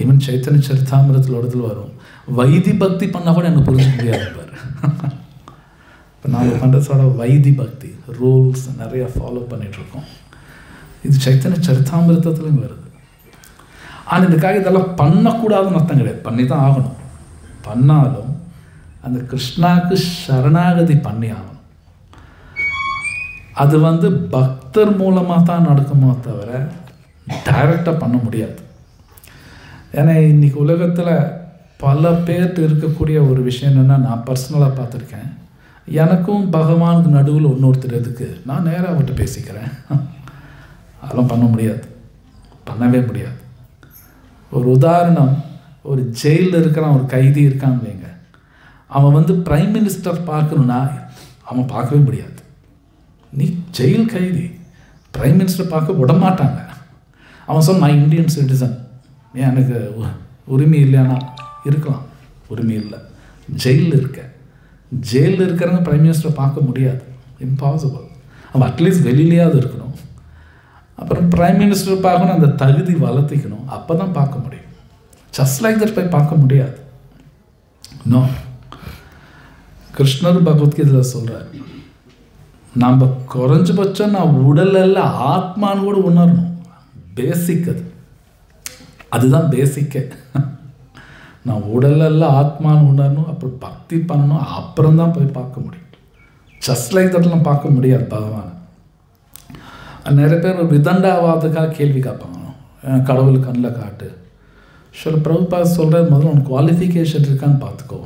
ஈவன் சைத்தன்ய சரிதாமிரத்தில் இடத்துல வரும், வைதி பக்தி பண்ணால் கூட எனக்கு புரிஞ்சுக்க முடியாதுப்பார். இப்போ நாங்கள் பண்ணுறதோட வைதி பக்தி ரூல்ஸ் நிறையா ஃபாலோ பண்ணிகிட்ருக்கோம். இது சைத்தன்ய சரிதாமிரத்துலேயும் வருது. ஆனால் இதுக்காக இதெல்லாம் பண்ணக்கூடாதுன்னு அர்த்தம் கிடையாது, பண்ணி தான் ஆகணும். பண்ணாலும் அந்த கிருஷ்ணாவுக்கு சரணாகதி பண்ணி ஆகணும். அது பக்தர் மூலமாக தான் நடக்குமோ தவிர டைரெக்டாக பண்ண முடியாது. ஏன்னா இன்றைக்கி உலகத்தில் பல பேர்ட்டு இருக்கக்கூடிய ஒரு விஷயம் என்னென்னா, நான் பர்சனலாக பார்த்துருக்கேன், எனக்கும் பகவானுக்கு நடுவில் இன்னொருத்தர் எதுக்கு, நான் நேராக அவர்கிட்ட பேசிக்கிறேன். அதெல்லாம் பண்ண முடியாது, பண்ணவே முடியாது. ஒரு உதாரணம், ஒரு ஜெயிலில் இருக்கிறான், ஒரு கைதி இருக்கான்னு வைங்க, அவன் பிரைம் மினிஸ்டர் பார்க்கணுன்னா அவன் பார்க்கவே முடியாது. நீ ஜெயில் கைதி, பிரைம் மினிஸ்டர் பார்க்க விட மாட்டாங்க. அவன் சொன்ன, நான் இந்தியன் சிட்டிசன், ஏன் எனக்கு உரிமை இல்லையானா இருக்கலாம், உரிமை இல்லை, ஜெயிலில் இருக்க. ஜெயிலில் இருக்கிறவங்க பிரைம் மினிஸ்டரை பார்க்க முடியாது, இம்பாசிபிள். அவன் அட்லீஸ்ட் வெளியிலேயாவது இருக்கணும். அப்புறம் பிரைம் மினிஸ்டர் பார்க்கணும், அந்த தகுதி வளர்த்திக்கணும், அப்போ தான் பார்க்க முடியும். ஜஸ்ட் லைக் தட் போய் பார்க்க முடியாது. நோ, கிருஷ்ணர் பகவத்கீதையில் சொல்கிறார், நாம் குறைஞ்சபட்சம் நான் உடலில் ஆத்மான்னு கூட உணரணும். பேசிக் அதுதான் பேசிக்கே. நான் உடலில் ஆத்மான்னு உணரணும், அப்புறம் பக்தி பண்ணணும், அப்புறம் தான் போய் பார்க்க முடியும். ஜஸ்ட் லைக் தட்லாம் பார்க்க முடியாது பகவான். நிறைய பேர் விதண்டாவாதத்துக்காக கேள்வி கேட்பாங்க, கடவுள் கண்ணில் காட்டு. சில பிரபுபாத சொல்கிற முதல்ல உனக்கு குவாலிஃபிகேஷன் இருக்கான்னு பார்த்துக்கோ.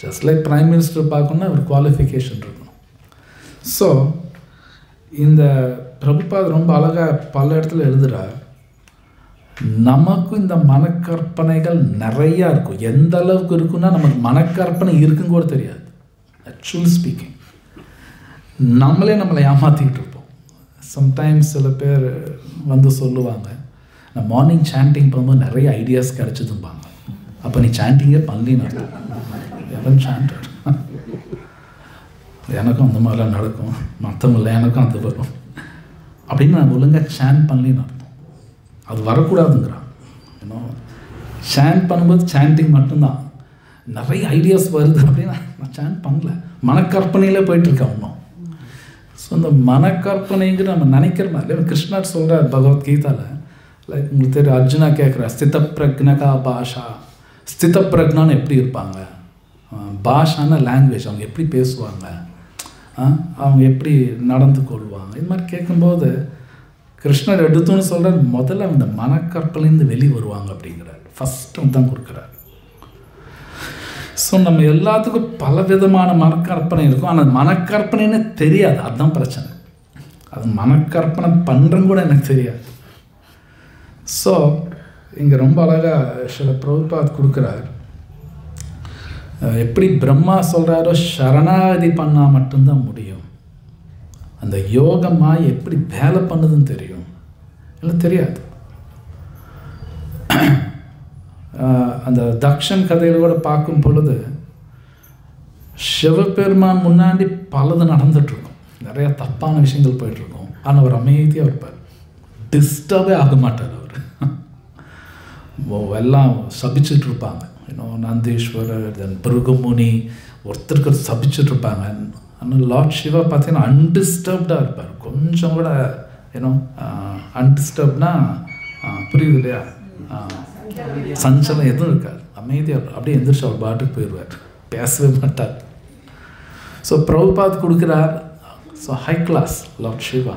ஜஸ்ட் லைக் பிரைம் மினிஸ்டர் பார்க்கணுன்னா ஒரு குவாலிஃபிகேஷன் இருக்கணும். ஸோ இந்த பிரபுபாத் ரொம்ப அழகாக பல இடத்துல எழுதுகிறார், நமக்கும் இந்த மனக்கற்பனைகள் நிறையா இருக்கும். எந்த அளவுக்கு இருக்குன்னா நமக்கு மனக்கற்பனை இருக்குன்னு கூட தெரியாது. ஆக்சுவலி ஸ்பீக்கிங் நம்மளே நம்மளை ஏமாற்றிக்கிட்டு இருப்போம். சம்டைம்ஸ் சில பேர் சொல்லுவாங்க, நான் மார்னிங் சாண்டிங் பண்ணும்போது நிறைய ஐடியாஸ் கிடச்சிதும்பாங்க. அப்போ நீ சாண்டிங்கே பண்ணலின்னு அர்த்தம். எவன் சாண்டர்? எனக்கும் அந்த மாதிரிலாம் நடக்கும், மற்றவங்கள எனக்கும் அது வரும் அப்படின்னு நான் ஒழுங்காக சாண்ட் பண்ணலின்னு அர்த்தம். அது வரக்கூடாதுங்கிறான். ஏன்னா சாண்ட் பண்ணும்போது சாண்டிங் மட்டும்தான். நிறைய ஐடியாஸ் வருது அப்படின்னா நான் சாண்ட் பண்ணல, மனக்கற்பனையில் போயிட்டுருக்கேன் இன்னும். ஸோ இந்த மனக்கற்பனைங்கிற நம்ம நினைக்கிற மாதிரி கிருஷ்ணர் சொல்கிறார் பகவத்கீதாவில். லைக் உங்களுக்கு தெரியும், அர்ஜுனா கேட்குற ஸ்தித பிரக்னகா பாஷா. ஸ்தித பிரக்னான்னு எப்படி இருப்பாங்க? பாஷான லாங்குவேஜ், அவங்க எப்படி பேசுவாங்க, அவங்க எப்படி நடந்து கொள்வாங்க, இது மாதிரி கேட்கும்போது கிருஷ்ணர் எடுத்துன்னு சொல்கிறார், முதல்ல அந்த மனக்கற்பனைலேருந்து வெளியே வருவாங்க அப்படிங்கிறார். ஃபஸ்ட்டு தான் கொடுக்குறார். ஸோ நம்ம எல்லாத்துக்கும் பல விதமான மனக்கற்பனை இருக்கும், ஆனால் மனக்கற்பனைன்னு தெரியாது. அதுதான் பிரச்சனை. அது மனக்கற்பனை பண்ணுறன்னு கூட எனக்கு தெரியாது. ஸோ இங்கே ரொம்ப அழகாக சில பிரபுபாத் கொடுக்குறார். எப்படி பிரம்மா சொல்கிறாரோ சரணாகதி பண்ணால் மட்டும்தான் முடியும். அந்த யோகமாக எப்படி வேலை பண்ணுதுன்னு தெரியும், இல்லை தெரியாது. அந்த தக்ஷன் கதையில் கூட பார்க்கும் பொழுது சிவபெருமான் முன்னாடி பலது நடந்துகிட்ருக்கும், நிறையா தப்பான விஷயங்கள் போயிட்டுருக்கும். ஆனால் அவர் அமைதியாக இருப்பார், டிஸ்டர்பே ஆக மாட்டார். அவர் எல்லாம் சபிச்சுட்டு இருப்பாங்க, நந்தீஸ்வரர், தென் பிருகுமுனி, ஒருத்தருக்கு சபிச்சுட்டு இருப்பாங்க. ஆனால் லார்ட் சிவா பார்த்தீங்கன்னா அன்டிஸ்டர்ப்டாக இருப்பார். கொஞ்சம் கூட அன்டிஸ்டர்ப்னா புரியுது இல்லையா, சஞ்சலம் எதுவும் இருக்காது, அமைதியாக அப்படியே எந்திரிச்சு அவர் பாட்டுக்கு போயிடுவார், பேசவே மாட்டார். ஸோ பிரபுபாத் கொடுக்குறார். So high class lord Shiva.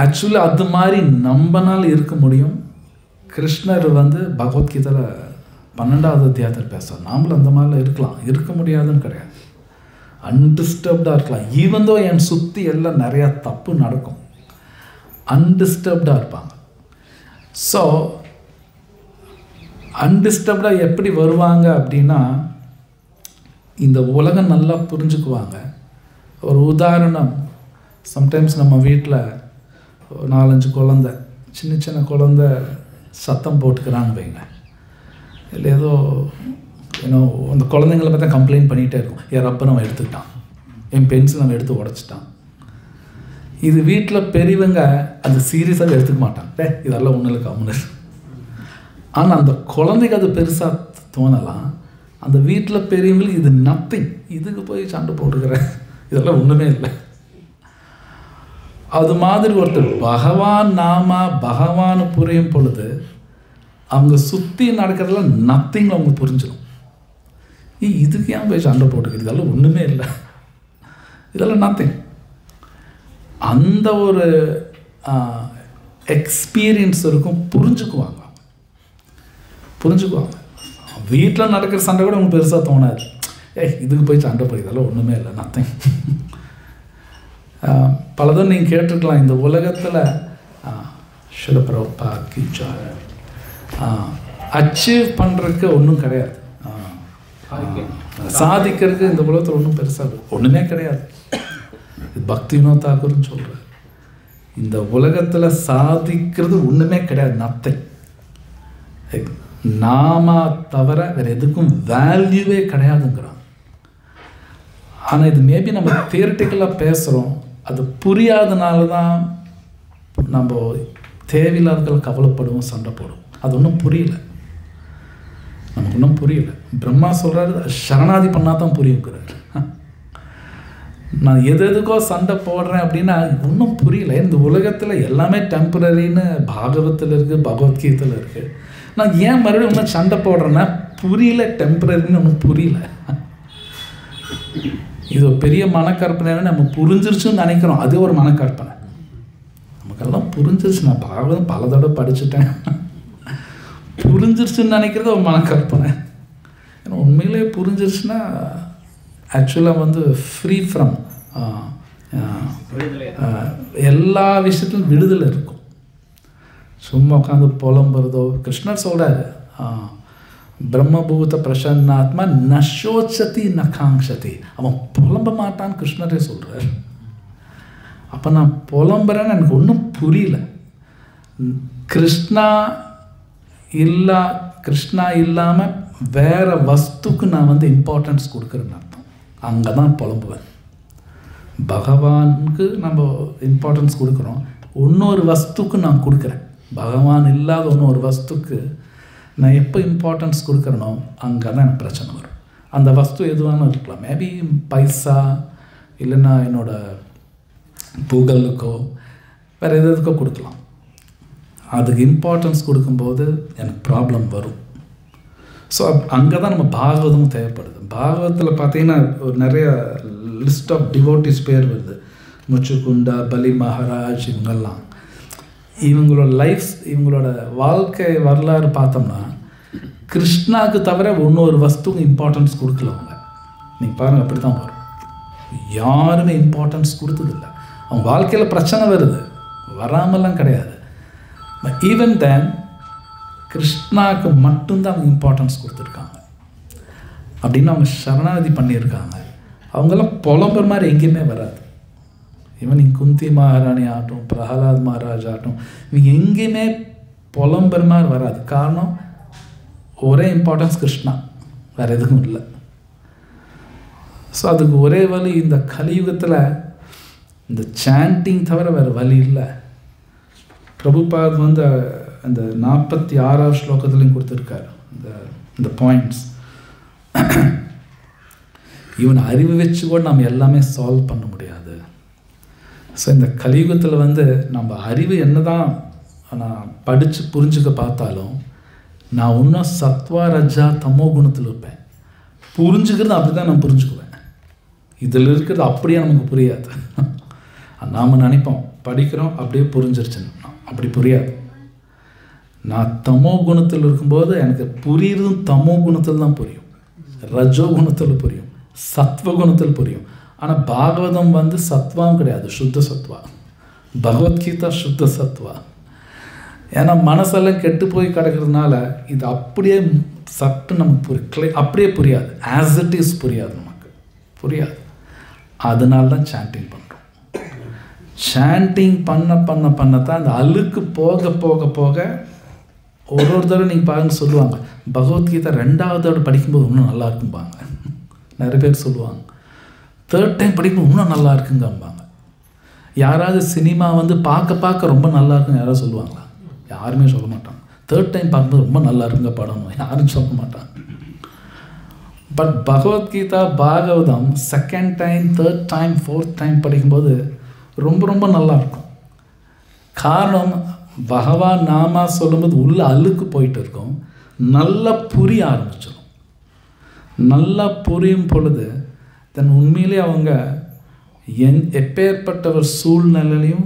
Actually அது மாதிரி நம்மனால் இருக்க முடியும். கிருஷ்ணர் பகவத்கீதையில் 12வது அத்தியாயத்தில் பேசுகிறார். நாமளும் அந்த மாதிரிலாம் இருக்கலாம், இருக்க முடியாதுன்னு கிடையாது, அன்டிஸ்டர்ப்டாக இருக்கலாம். ஈவன் தோ என் சுற்றி எல்லாம் நிறையா தப்பு நடக்கும், அன்டிஸ்டர்ப்டாக இருப்பாங்க. ஸோ அன்டிஸ்டர்ப்டாக எப்படி வருவாங்க அப்படின்னா, இந்த உலகம் நல்லா புரிஞ்சுக்குவாங்க. ஒரு உதாரணம், சம்டைம்ஸ் நம்ம வீட்டில் 4-5 குழந்தை, சின்ன சின்ன குழந்தை சத்தம் போட்டுக்கிறான்னு வைங்க, இல்லை ஏன்னா அந்த குழந்தைங்களை பார்த்தா கம்ப்ளைண்ட் பண்ணிகிட்டே இருக்கும், என் ரப்பை நம்ம எடுத்துக்கிட்டான், என் பென்சில் நம்ம எடுத்து உடச்சிட்டான். இது வீட்டில் பெரியவங்க அது சீரியஸாக எடுத்துக்க மாட்டாங்க, இதெல்லாம் ஒன்றும் இல்லை கம்முன்னு. ஆனால் அந்த குழந்தைக்கு அது பெருசாக தோணலாம், அந்த வீட்டில் பெரியவங்களுக்கு இது நத்திங், இதுக்கு போய் சண்டை போட்டுக்கிறேன், இதெல்லாம் ஒன்றுமே இல்லை. அது மாதிரி ஒருத்தர் பகவான் நாமா பகவான் புரியும் பொழுது அவங்க சுற்றி நடக்கிறதுலாம் நத்திங் அவங்க புரிஞ்சிடும். இதுக்கு ஏன் போய் சண்டை போட்டுக்கிறது, இதெல்லாம் ஒன்றுமே இல்லை, இதெல்லாம் நத்திங். அந்த ஒரு எக்ஸ்பீரியன்ஸ் இருக்கும், புரிஞ்சுக்குவாங்க. வீட்டில் நடக்கிற சண்டை கூட உங்களுக்கு பெருசாக தோணாது, இதுக்கு போய் சண்டை போய் இதெல்லாம் ஒன்றுமே இல்லை, நத்திங். பலதும் நீங்கள் கேட்டிருக்கலாம், இந்த உலகத்தில் அச்சீவ் பண்ணுறதுக்கு ஒன்றும் கிடையாது, சாதிக்கிறதுக்கு இந்த உலகத்தில் ஒன்றும் பெருசாக ஒன்றுமே கிடையாது. பக்தி வினோத் தாக்கூர்னு சொல்கிறார், இந்த உலகத்தில் சாதிக்கிறது ஒன்றுமே கிடையாது, நத்திங். நாம தவிர வேறு எதுக்கும் வேல்யூவே கிடையாதுங்கிறான். ஆனால் இது மேபி நம்ம தியரிட்டிக்கலாக பேசுகிறோம், அது புரியாதனால தான் நம்ம தேவையில்லாதவர்கள் கவலைப்படுவோம், சண்டை போடுவோம். அது ஒன்றும் புரியல, நமக்கு ஒன்றும் புரியல. பிரம்மா சொல்கிறாரு சரணாதி பண்ணால் தான் புரியுங்கிறார். நான் எதுக்கோ சண்டை போடுறேன் அப்படின்னா ஒன்றும் புரியல. இந்த உலகத்தில் எல்லாமே டெம்பரரின்னு பாகவத்தில் இருக்குது, பகவத்கீதையில் இருக்குது. நான் ஏன் மறுபடியும் ஒன்றும் சண்டை போடுறேன்னா புரியல, டெம்பரரின்னு ஒன்றும் புரியல. இது ஒரு பெரிய மனக்கற்பனை, நம்ம புரிஞ்சிருச்சுன்னு நினைக்கிறோம், அது ஒரு மனக்கற்பனை. நமக்கெல்லாம் புரிஞ்சிருச்சு, நான் பாகவதம் பல தடவை படிச்சுட்டேன், புரிஞ்சிருச்சுன்னு நினைக்கிறது ஒரு மனக்கற்பனை. ஏன்னா உண்மையிலே புரிஞ்சிருச்சுன்னா ஆக்சுவலாக வந்து ஃப்ரீ ஃப்ரம் எல்லா விஷயத்திலும் விடுதலை இருக்கும். சும்மா உட்காந்து புலம்புறதோ, கிருஷ்ணர் சொல்கிறாரு பிரம்மபூத பிரசன்னாத்மா நஷோச்சதி நகாங்ஷதி, அவன் புலம்ப மாட்டான்னு கிருஷ்ணரே சொல்கிறார். அப்போ நான் புலம்புறேன்னு எனக்கு ஒன்றும் புரியல. கிருஷ்ணா இல்லாமல் வேற வஸ்துக்கு நான் வந்து இம்பார்ட்டன்ஸ் கொடுக்குறேன்னு அர்த்தம். அங்கே தான் புலம்புவேன். பகவானுக்கு நம்ம இம்பார்ட்டன்ஸ் கொடுக்குறோம், இன்னொரு வஸ்துக்கு நான் கொடுக்குறேன். பகவான் இல்லாத இன்னொரு வஸ்துக்கு நான் எப்போ இம்பார்ட்டன்ஸ் கொடுக்குறேனோ அங்கே தான் எனக்கு பிரச்சனை வரும். அந்த வஸ்து எதுவானு இருக்கலாம், மேபி பைசா, இல்லைன்னா என்னோடய புகழுக்கோ வேறு எதுக்கோ கொடுக்கலாம். அதுக்கு இம்பார்ட்டன்ஸ் கொடுக்கும்போது எனக்கு ப்ராப்ளம் வரும். ஸோ அங்கே தான் நம்ம பாகவதமும் தேவைப்படுது. பாகவதத்தில் பார்த்தீங்கன்னா ஒரு நிறைய லிஸ்ட் ஆஃப் டிவோட்டிஸ் பேர் வருது, முச்சுக்குண்டா, பலி மகாராஜ், இவங்கெல்லாம். இவங்களோட லைஃப், இவங்களோட வாழ்க்கை வரலாறு பார்த்தோம்னா கிருஷ்ணாவுக்கு தவிர இன்னொரு வஸ்துக்கு இம்பார்ட்டன்ஸ் கொடுக்கல அவங்க. நீங்கள் பாருங்கள், அப்படி தான் வரும். யாருமே இம்பார்ட்டன்ஸ் கொடுத்ததில்லை. அவங்க வாழ்க்கையில் பிரச்சனை வருது, வராமலாம் கிடையாது. ஈவன் தென் கிருஷ்ணாவுக்கு மட்டும்தான் அவங்க இம்பார்ட்டன்ஸ் கொடுத்துருக்காங்க. அப்படின்னு அவங்க சரணாகதி பண்ணியிருக்காங்க. அவங்கெல்லாம் புலம்புற மாதிரி எங்கேயுமே வராது. ஈவன் குந்தி மகாராணி ஆகட்டும், பிரகலாத் மகாராஜ் ஆகட்டும், இவங்க எங்கேயுமே புலம்புற மாதிரி வராது. காரணம் ஒரே இம்பார்ட்டன்ஸ் கிருஷ்ணா, வேறு எதுக்கும் இல்லை. ஸோ அதுக்கு ஒரே வழி, இந்த கலியுகத்தில் இந்த சாண்டிங் தவிர வேறு வழி இல்லை. பிரபுபாத் வந்து அந்த 46ஆவது ஸ்லோகத்துலையும் கொடுத்துருக்காரு இந்த பாயிண்ட்ஸ். இவன் அறிவு வச்சு கூட நம்ம எல்லாமே சால்வ் பண்ண முடியாது. ஸோ இந்த கலியுகத்தில் வந்து நம்ம அறிவு என்ன தான் நான் படித்து புரிஞ்சுக்க பார்த்தாலும் நான் இன்னும் சத்வா ரஜா தமோ குணத்தில் இருப்பேன். புரிஞ்சுக்கிறது அப்படி தான் நான் புரிஞ்சுக்குவேன். இதில் இருக்கிறது அப்படியே நமக்கு புரியாது. நாம் நினைப்போம் படிக்கிறோம் அப்படியே புரிஞ்சிருச்சுன்னா, அப்படி புரியாது. நான் தமோ குணத்தில் இருக்கும்போது எனக்கு புரியுறதும் தமோ குணத்தில் தான் புரியும், ரஜோ குணத்தில் புரியும், சத்வ குணத்தில் புரியும். ஆனால் பாகவதம் வந்து சத்வாவும் கிடையாது, சுத்த சத்வா. பகவத்கீதா சுத்த சத்வா. ஏன்னா மனசெல்லாம் கெட்டு போய் கிடக்கிறதுனால இது அப்படியே சட்டு நமக்கு அப்படியே புரியாது, ஆஸ் இட் இஸ் புரியாது, நமக்கு புரியாது. அதனால தான் சாண்டிங் பண்ணுறோம். சாண்டிங் பண்ண தான் அந்த அழுக்கு போக போக போக ஒரு தடவை நீங்கள் பாருங்க சொல்லுவாங்க, பகவத்கீதை 2வது தடவை படிக்கும்போது இன்னும் நல்லா இருக்கும்பாங்க. நிறைய பேர் சொல்லுவாங்க 3rd டைம் படிக்கும்போது இன்னும் நல்லா இருக்குங்கம்பாங்க. யாராவது சினிமா வந்து பார்க்க ரொம்ப நல்லா இருக்குன்னு யாராவது சொல்லுவாங்களா? யாருமே சொல்ல மாட்டாங்க. 3rd டைம் பார்க்கும்போது ரொம்ப நல்லா இருக்குங்க படம், யாரும் சொல்ல மாட்டாங்க. But Bhagavad Gita Bhagavatam 2nd time 3rd time 4th time படிக்கும்போது ரொம்ப நல்லா இருக்கும். காரணம், பகவான் நாமா சொல்லும்போது உள்ள அழுக்கு போயிட்டு இருக்கும், நல்லா புரிய ஆரம்பிச்சிடும். நல்லா புரியும் பொழுது தன் உண்மையிலே அவங்க எப்பேற்பட்ட ஒரு சூழ்நிலையிலையும்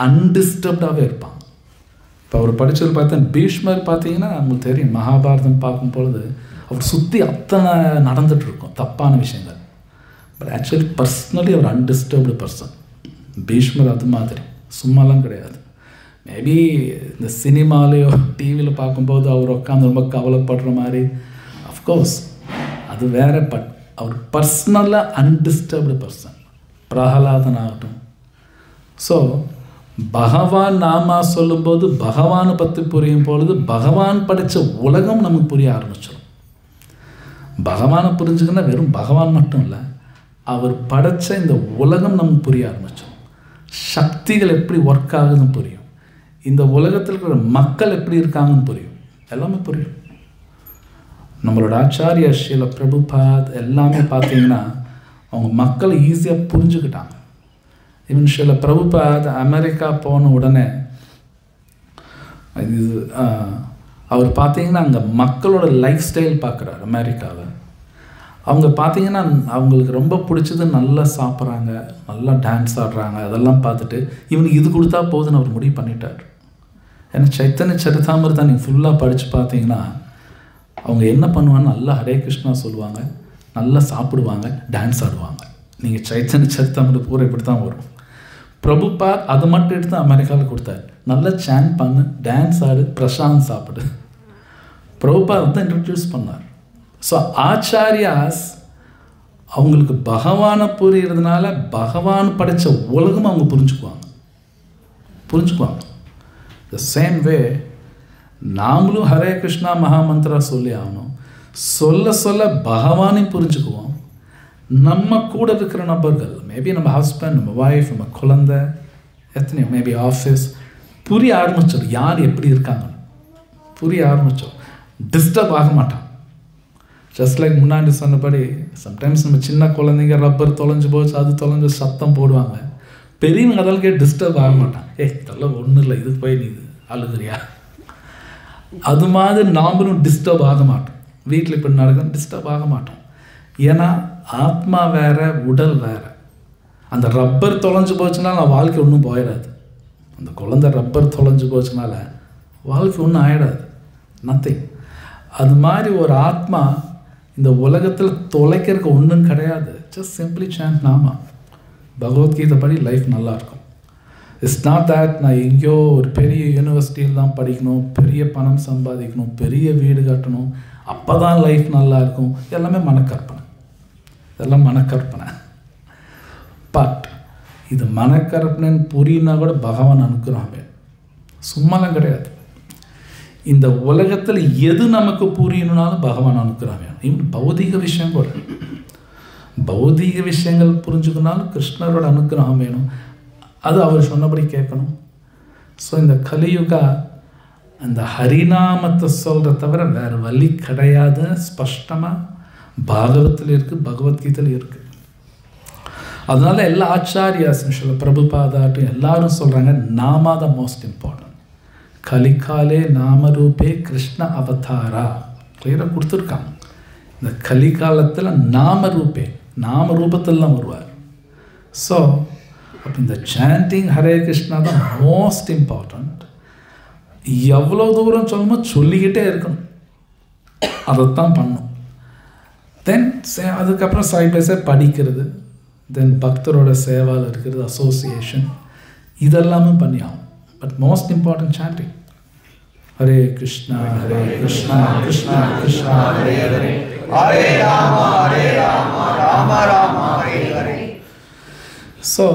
அன்டிஸ்டர்ப்டாகவே இருப்பாங்க. இப்போ அவர் படித்தது பார்த்தா பீஷ்மர் பார்த்தீங்கன்னா உங்களுக்கு தெரியும், மகாபாரதம் பார்க்கும் பொழுது அவர் சுற்றி அத்தனை நடந்துகிட்ருக்கும் தப்பான விஷயங்கள். பட் ஆக்சுவலி பர்சனலி அவர் அன்டிஸ்டர்ப்டு பர்சன். பீஷ்மர் அது மாதிரி சும்மாலாம் கிடையாது. மேபி இந்த சினிமாலேயோ டிவியில் பார்க்கும்போது அவர் உட்காந்து ரொம்ப கவலைப்படுற மாதிரி, அஃப்கோர்ஸ் அது வேறு. பட் அவர் பர்சனலாக அன்டிஸ்டர்ப்டு பர்சன். பிரகலாதன் ஆகட்டும். ஸோ பகவான் நாமா சொல்லும்போது பகவானை பற்றி புரியும் பொழுது பகவான் படித்த உலகம் நமக்கு புரிய ஆரம்பிச்சிடும். பகவானை புரிஞ்சுக்கினா வெறும் பகவான் மட்டும் இல்லை, அவர் படைத்த இந்த உலகம் நமக்கு புரிய ஆரம்பிச்சிடும். சக்திகள் எப்படி ஒர்க் ஆகுதுன்னு புரியும். இந்த உலகத்தில் இருக்கிற மக்கள் எப்படி இருக்காங்கன்னு புரியும். எல்லாமே புரியும். நம்மளோட ஆச்சாரிய ஸ்ரீல பிரபுபாத் எல்லாமே பார்த்தீங்கன்னா அவங்க மக்களை ஈஸியாக புரிஞ்சுக்கிட்டாங்க. ஈவன் ஸ்ரீல பிரபுபாத் அமெரிக்கா போன உடனே இது அவர் பார்த்தீங்கன்னா அங்கே மக்களோட லைஃப் ஸ்டைல் பார்க்குறாரு அமெரிக்காவில். அவங்க பார்த்தீங்கன்னா அவங்களுக்கு ரொம்ப பிடிச்சது நல்லா சாப்பிட்றாங்க, நல்லா டான்ஸ் ஆடுறாங்க. அதெல்லாம் பார்த்துட்டு இவனுக்கு இது கொடுத்தா போதுன்னு அவர் முடிவு பண்ணிட்டார். ஏன்னா சைத்தன்ய சரிதாமிரதம் நீங்கள் ஃபுல்லாக படித்து பார்த்தீங்கன்னா அவங்க என்ன பண்ணுவாங்க, நல்லா ஹரே கிருஷ்ணா சொல்லுவாங்க, நல்லா சாப்பிடுவாங்க, டான்ஸ் ஆடுவாங்க. நீங்கள் சைத்தன்ய சரிதாமிரதம் பூரா இப்படி தான் வரும். பிரபுபாத் அதை மட்டும் எடுத்து அமெரிக்காவில் கொடுத்தாரு. நல்லா சாண்ட் பண்ணு, டான்ஸ் ஆடு, பிரசாந்த் சாப்பிடு. பிரபுபாத் தான் இன்ட்ரடியூஸ் பண்ணார். ஸோ ஆச்சாரியாஸ் அவங்களுக்கு பகவானை புரியறதுனால பகவான் படைத்த உலகம் அவங்க புரிஞ்சுக்குவாங்க. த சேம் வே நாமளும் ஹரே கிருஷ்ணா மகாமந்திரா சொல்லி ஆகணும். சொல்ல பகவானையும் புரிஞ்சுக்குவோம். நம்ம கூட இருக்கிற நபர்கள், மேபி நம்ம ஹஸ்பண்ட், நம்ம ஒய்ஃப், நம்ம குழந்தை, எத்தனையோ மேபி ஆஃபீஸ், புரிய ஆரம்பிச்சோம் யார் எப்படி இருக்காங்க, புரிய ஆரம்பித்தோம். டிஸ்டர்ப் ஆக மாட்டான். ஜஸ்ட் லைக் முன்னாடி சொன்னபடி சம்டைம்ஸ் நம்ம சின்ன குழந்தைங்க ரப்பர் தொலைஞ்சு போச்சு, அது தொலைஞ்சு சத்தம் போடுவாங்க. பெரியவங்க அதெல்லாம் கேட்டு டிஸ்டர்ப் ஆக மாட்டான். இதெல்லாம் ஒன்றும் இல்லை, இது போய் நீ அழுகுறியா, அது மாதிரி நாமளும் டிஸ்டர்ப் ஆக மாட்டோம். வீட்டில் இப்போ நடக்கும் டிஸ்டர்ப் ஆக மாட்டோம். ஏன்னா ஆத்மா வேற, உடல் வேற. அந்த ரப்பர் தொலைஞ்சு போச்சுனால வாழ்க்கை ஒன்றும் போயிடாது. அந்த குழந்தை ரப்பர் தொலைஞ்சு போச்சுனால வாழ்க்கை ஒன்றும் ஆகிடாது, நத்திங். அது மாதிரி ஒரு ஆத்மா இந்த உலகத்தில் தொலைக்கிறதுக்கு ஒன்றும் கிடையாது. ஜஸ்ட் சிம்பிளி சாண்ட் நாமா. பகவத்கீதை படி லைஃப் நல்லாயிருக்கும். இட்ஸ் நாட் தேட் நான் எங்கேயோ ஒரு பெரிய யூனிவர்சிட்டியில் தான் படிக்கணும், பெரிய பணம் சம்பாதிக்கணும், பெரிய வீடு கட்டணும், அப்போ தான் லைஃப் நல்லாயிருக்கும். எல்லாமே மனக்கற்பனை, இதெல்லாம் மனக்கற்பனை. பட் இது மனக்கற்பனைன்னு புரியினா கூட பகவான் அனுக்கிரகமே, சும்மாலாம் கிடையாது. இந்த உலகத்தில் எது நமக்கு புரியணும்னாலும் பகவான் அனுக்கிரகம் வேணும். இன்னும் பௌதிக விஷயம் கூட, பௌதிக விஷயங்கள் புரிஞ்சுக்கணும்னாலும் கிருஷ்ணரோட அனுக்கிரகம் வேணும். அது அவர் சொன்னபடி கேட்கணும். ஸோ இந்த கலியுகா அந்த ஹரிநாமத்தை சொல்கிற தவிர வேறு வழி கிடையாது. ஸ்பஷ்டமாக பாகவத்தில் இருக்குது, பகவத்கீதையில் இருக்குது. அதனால எல்லா ஆச்சாரியாஸும் சொல்ல பிரபுபாதாட்டும் எல்லாரும் சொல்கிறாங்க, நாமா த மோஸ்ட் இம்பார்ட்டன்ட். கலிகாலே நாமரூபே கிருஷ்ண அவதாரா கிளியராக கொடுத்துருக்காங்க. இந்த கலிகாலத்தில் நாமரூபே, நாம ரூபத்தில் தான் வருவார். ஸோ அப்போ இந்த சாண்டிங் ஹரே கிருஷ்ணா தான் மோஸ்ட் இம்பார்ட்டண்ட். எவ்வளோ தூரம் சொல்லணுமோ சொல்லிக்கிட்டே இருக்கணும், அதைத்தான் பண்ணும். தென் அதுக்கப்புறம் சைட் பை சைட் படிக்கிறது, தென் பக்தரோட சேவாவில் இருக்கிறது, அசோசியேஷன், இதெல்லாமே பண்ணி ஆகும். But most important sanding Hare Krishna Krishna Krishna Hare Hare, Hare Rama Rama Rama Hare Hare. So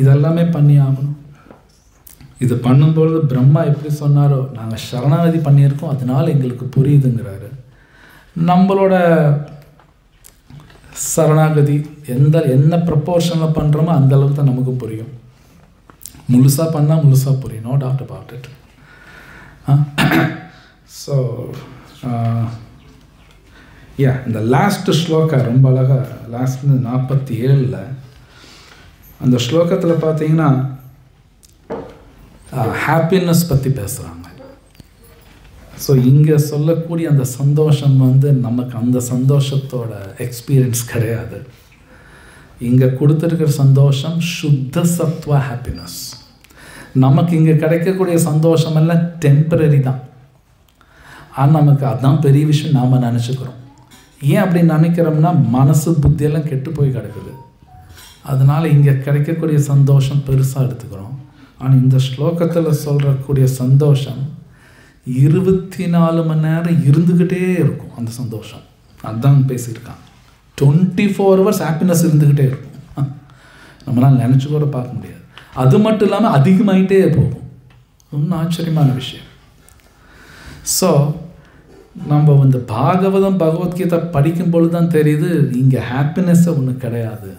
இதெல்லாமே பண்ணி ஆகணும். இது பண்ணும்பொழுது பிரம்மா எப்படி சொன்னாரோ, நாங்கள் சரணாகதி பண்ணியிருக்கோம், அதனால எங்களுக்கு புரியுதுங்கிறாரு. நம்மளோட சரணாகதி என்ன ப்ரப்போர்ஷனில் பண்ணுறோமோ அந்த அளவுக்கு தான் நமக்கும் புரியும். முழுசாக பண்ணால் முழுசாக புரியும், no doubt about it. So இந்த லாஸ்ட் ஸ்லோகா ரொம்ப அழகாக, லாஸ்ட் 47 அந்த ஸ்லோகத்தில் பார்த்தீங்கன்னா ஹாப்பினஸ் பற்றி பேசுகிறாங்க. ஸோ இங்கே சொல்லக்கூடிய அந்த சந்தோஷம் நமக்கு அந்த சந்தோஷத்தோட எக்ஸ்பீரியன்ஸ் கிடையாது. இங்கே கொடுத்துருக்கிற சந்தோஷம் சுத்த சத்வ ஹாப்பினஸ். நமக்கு இங்கே கிடைக்கக்கூடிய சந்தோஷம் எல்லாம் டெம்பரரி தான். ஆனால் நமக்கு அதுதான் பெரிய விஷயம் நாம் நினச்சிக்கிறோம். ஏன் அப்படி நினைக்கிறோம்னா மனசு புத்தியெல்லாம் கெட்டு போய் கிடக்குது. அதனால் இங்கே கிடைக்கக்கூடிய சந்தோஷம் பெருசாக எடுத்துக்கிறோம். ஆனால் இந்த ஸ்லோகத்தில் சொல்கிறக்கூடிய சந்தோஷம் 24 மணி நேரம் இருந்துக்கிட்டே இருக்கும். அந்த சந்தோஷம் அதுதான் பேசியிருக்கான். 24 hours ஹாப்பினஸ் இருந்துக்கிட்டே இருக்கும். நம்மளால் நினச்சி கூட பார்க்க முடியாது. அது மட்டும் இல்லாமல் அதிகமாகிட்டே போகும். இன்னும் ஆச்சரியமான விஷயம். ஸோ நம்ம பாகவதம் பகவத்கீதை படிக்கும் பொழுது தான் தெரியுது இங்கே ஹாப்பினஸ்ஸை ஒன்று கிடையாது.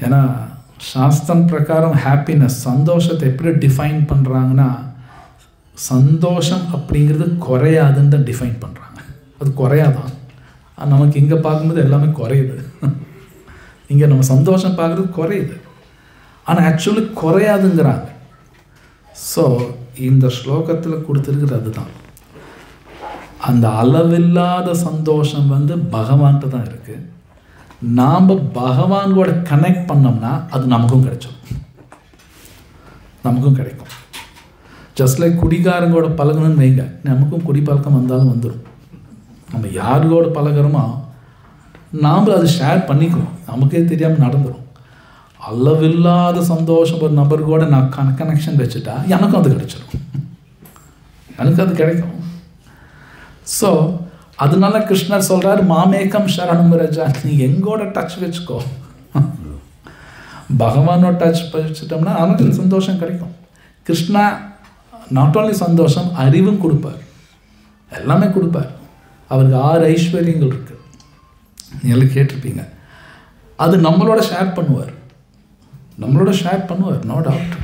ஏன்னா சாஸ்திரம் பிரகாரம் ஹாப்பினஸ், சந்தோஷத்தை எப்படி டிஃபைன் பண்ணுறாங்கன்னா, சந்தோஷம் அப்படிங்கிறது குறையாதுன்னு தான் டிஃபைன் பண்ணுறாங்க. அது குறையாதான். நமக்கு இங்கே பார்க்கும்போது எல்லாமே குறையுது. இங்கே நம்ம சந்தோஷம் பார்க்குறது குறையுது, ஆனால் ஆக்சுவலி குறையாதுங்கிறாங்க. ஸோ இந்த ஸ்லோகத்தில் கொடுத்துருக்குறது அதுதான். அந்த அளவில்லாத சந்தோஷம் பகவான்கிட்ட தான் இருக்குது. நாம் பகவானோட கனெக்ட் பண்ணோம்னா அது நமக்கும் கிடைச்சிடும், நமக்கும் கிடைக்கும். ஜஸ்ட் லைக் குடிகாரங்களோட பழகணும்னு வைங்க, நமக்கும் குடி பழக்கம் வந்தாலும் வந்துடும். நம்ம யாரோட பழகிறோமோ நாம் அது ஷேர் பண்ணிக்கிறோம், நமக்கே தெரியாமல் நடந்துடும். அளவில்லாத சந்தோஷம் ஒரு நபர் கூட நான் கனெக்ஷன் வச்சுட்டா எனக்கும் அது கிடைச்சிடும், எனக்கு அது கிடைக்கும். ஸோ அதனால கிருஷ்ணர் சொல்கிறார், மாமேக்கம் சரணம் ரஜா, நீ எங்கோட டச் வச்சுக்கோ. பகவானோட டச் வச்சுட்டோம்னா நமக்கு சந்தோஷம் கிடைக்கும். கிருஷ்ணா நாட் ஓன்லி சந்தோஷம், அறிவும் கொடுப்பார், எல்லாமே கொடுப்பார். அவருக்கு 6 ஐஸ்வர்யங்கள் இருக்குது, நீங்களும் கேட்டிருப்பீங்க. அது நம்மளோட ஷேர் பண்ணுவார், no doubt.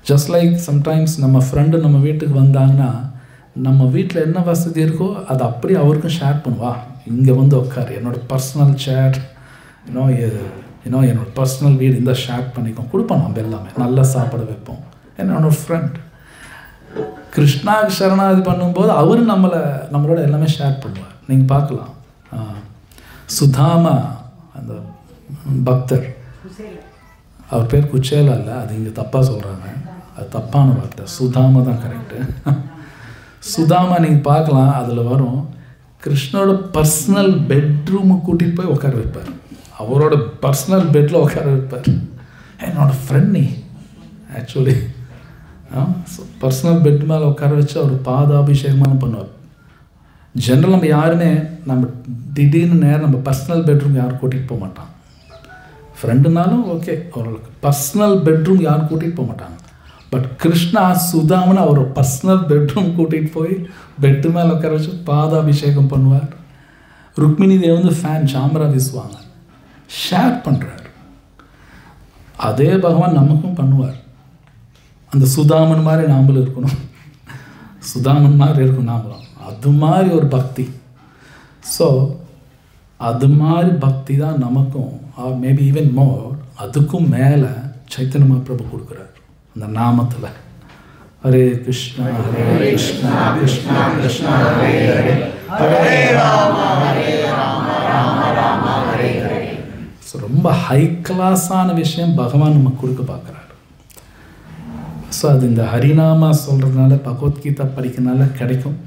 Just like sometimes நம்ம ஃப்ரெண்டு நம்ம வீட்டுக்கு வந்தாங்கன்னா நம்ம வீட்டில் என்ன வசதி இருக்கோ அது அப்படியே அவருக்கும் ஷேர் பண்ணுவா. இங்கே உட்காரு, என்னோடய பர்சனல் சேர், என்னோடய பர்சனல் வீடு இந்த ஷேர் பண்ணிக்கோம், கொடுப்போம். நம்ம எல்லாமே நல்லா சாப்பிட வைப்போம். என்னோட ஃப்ரெண்ட் கிருஷ்ணாவுக்கு சரணாகதி பண்ணும்போது அவர் நம்மளோட எல்லாமே ஷேர் பண்ணுவார். நீங்கள் பார்க்கலாம், சுதாமா அந்த பக்தர், அவர் பேர் குச்சேலா இல்லை, அது இங்கே தப்பாக சொல்கிறாங்க, அது தப்பான வார்த்தை. சுதாமா தான் கரெக்டு. சுதாமா நீங்கள் பார்க்கலாம், அதில் வரும், கிருஷ்ணோட பர்சனல் பெட்ரூமுக்கு கூட்டிகிட்டு போய் உட்கார வைப்பார், அவரோட பர்சனல் பெட்டில் உட்கார வைப்பார். என்னோட ஃப்ரெண்ட் நீ ஆக்சுவலி பர்சனல் பெட் மேலே உட்கார வச்சு அவர் பாதாபிஷேகமாக பண்ணுவார். ஜென்ரல் நம்ம யாருமே நம்ம திடீர்னு நேரம் நம்ம பர்சனல் பெட்ரூம் யாரும் கூட்டிகிட்டு போக மாட்டான். ஃப்ரெண்டுனாலும் ஓகே, அவர்களுக்கு பர்சனல் பெட்ரூம் யாரும் கூட்டிகிட்டு போக மாட்டாங்க. பட் கிருஷ்ணா சுதாமன் அவர் பர்சனல் பெட்ரூம் கூட்டிகிட்டு போய் பெட்டு மேலே உட்கார வச்சு பாதாபிஷேகம் பண்ணுவார். ருக்மிணி தேவி ஃபேன் சாமரா வீசுவாங்க, ஷேர் பண்ணுறார். அதே பகவான் நமக்கும் பண்ணுவார். அந்த சுதாமன் மாதிரி நாமளும் இருக்கணும், சுதாமன் மாதிரி இருக்கும் நாமளும். அது மாதிரி ஒரு பக்தி. ஸோ அது மாதிரி பக்தி தான் நமக்கும், மேபி ஈவன் மோர், அதுக்கும் மேலே சைத்தன்ய மகாபிரபு கொடுக்குறார் அந்த நாமத்தில். ஹரே கிருஷ்ணா ஹரே கிருஷ்ணா கிருஷ்ணா கிருஷ்ணா ஹரே ஹரே, ஹரே ராம ராம ராம ஹரே ஹரே. ஸோ ரொம்ப ஹை கிளாஸான விஷயம் பகவான் நமக்கு கொடுக்க பார்க்குறாரு. ஸோ அது இந்த ஹரிநாமா சொல்கிறதுனால, பகவத்கீதா படிக்கிறதுனால கிடைக்கும்.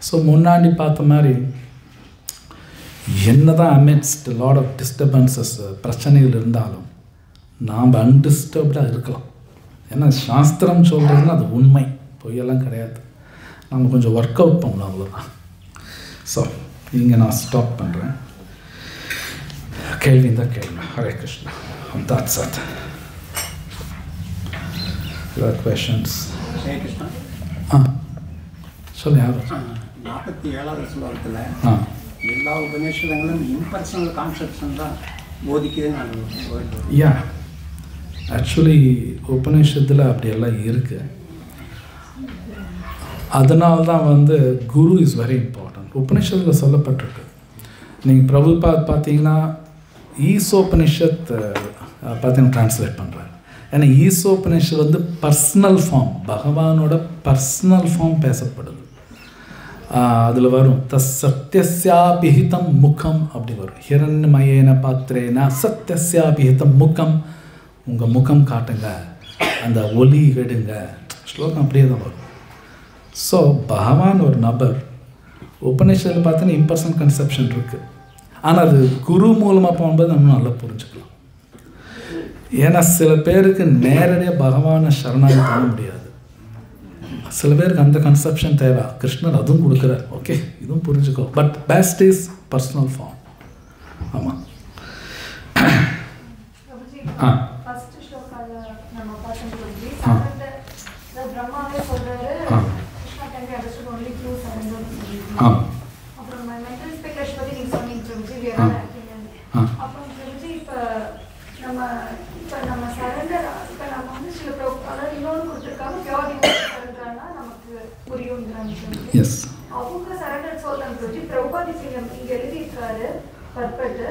ஸோ முன்னாடி பார்த்த மாதிரி என்ன தான் அமிட்ஸ்ட் லாட் ஆஃப் டிஸ்டர்பன்சஸ் பிரச்சனைகள் இருந்தாலும் நாம் அன்டிஸ்டர்ப்டாக இருக்கலாம். ஏன்னா சாஸ்திரம் சொல்கிறதுனா அது உண்மை, பொய்யெல்லாம் கிடையாது. நம்ம கொஞ்சம் ஒர்க் அவுட் பண்ணலாம், அவ்வளோதான். ஸோ இங்கே நான் ஸ்டாப் பண்ணுறேன். கேள்வி தான் கேள்வி. Hare Krishna. That's it. questions? Hey Krishna. சொல்லு யார்? 47வது ஸ்லோகத்தில் எல்லா உபநிஷதங்களும் இம்பர்சனல் கான்செப்ட்ஸ் தான் போதிக்குதுன்னு யா ஆக்சுவலி உபநிஷத்தில் அப்படியெல்லாம் இருக்குது. அதனால்தான் வந்து குரு இஸ் வெரி இம்பார்ட்டன்ட். உபநிஷத்தில் சொல்லப்பட்டிருக்கு. நீங்கள் பிரபுபாத் பார்த்தீங்கன்னா ஈசோபனிஷத் பார்த்தீங்கன்னா ட்ரான்ஸ்லேட் பண்ணுறாரு. ஏன்னா ஈசோபனிஷத் வந்து பர்சனல் ஃபார்ம், பகவானோட பர்சனல் ஃபார்ம் பேசப்படுது. அதில் வரும் சத்தியஸ்யாபிஹிதம் முகம் அப்படி வரும். ஹிரண்யமயேன பாத்திரேன சத்தியஸ்யாபிஹிதம் முகம், உங்கள் முகம் காட்டுங்க, அந்த ஒலி எடுங்க, ஸ்லோகம் அப்படியே தான் வரும். ஸோ பகவான் ஒரு நபர். உபநிஷத்தில் பார்த்தீங்கன்னா இம்பர்சன் கன்செப்ஷன் இருக்குது. ஆனால் அது குரு மூலமாக போகும்போது நம்ம நல்லா புரிஞ்சுக்கலாம். ஏன்னா சில பேருக்கு நேரடியாக பகவானை சரணாகி பண்ண முடியாது. சில பேருக்கு அந்த கன்செப்ஷன் தேவை. கிருஷ்ணர் அதுவும் கொடுக்குறார். ஓகே, இதுவும் புரிஞ்சுக்கோ. But best is personal form. ஆமாம். எஸ், அவங்க சரண்டர் சொல்றாங்க. பிரபுபாதி இங்க எழுதியிருக்காரு பர்பட்.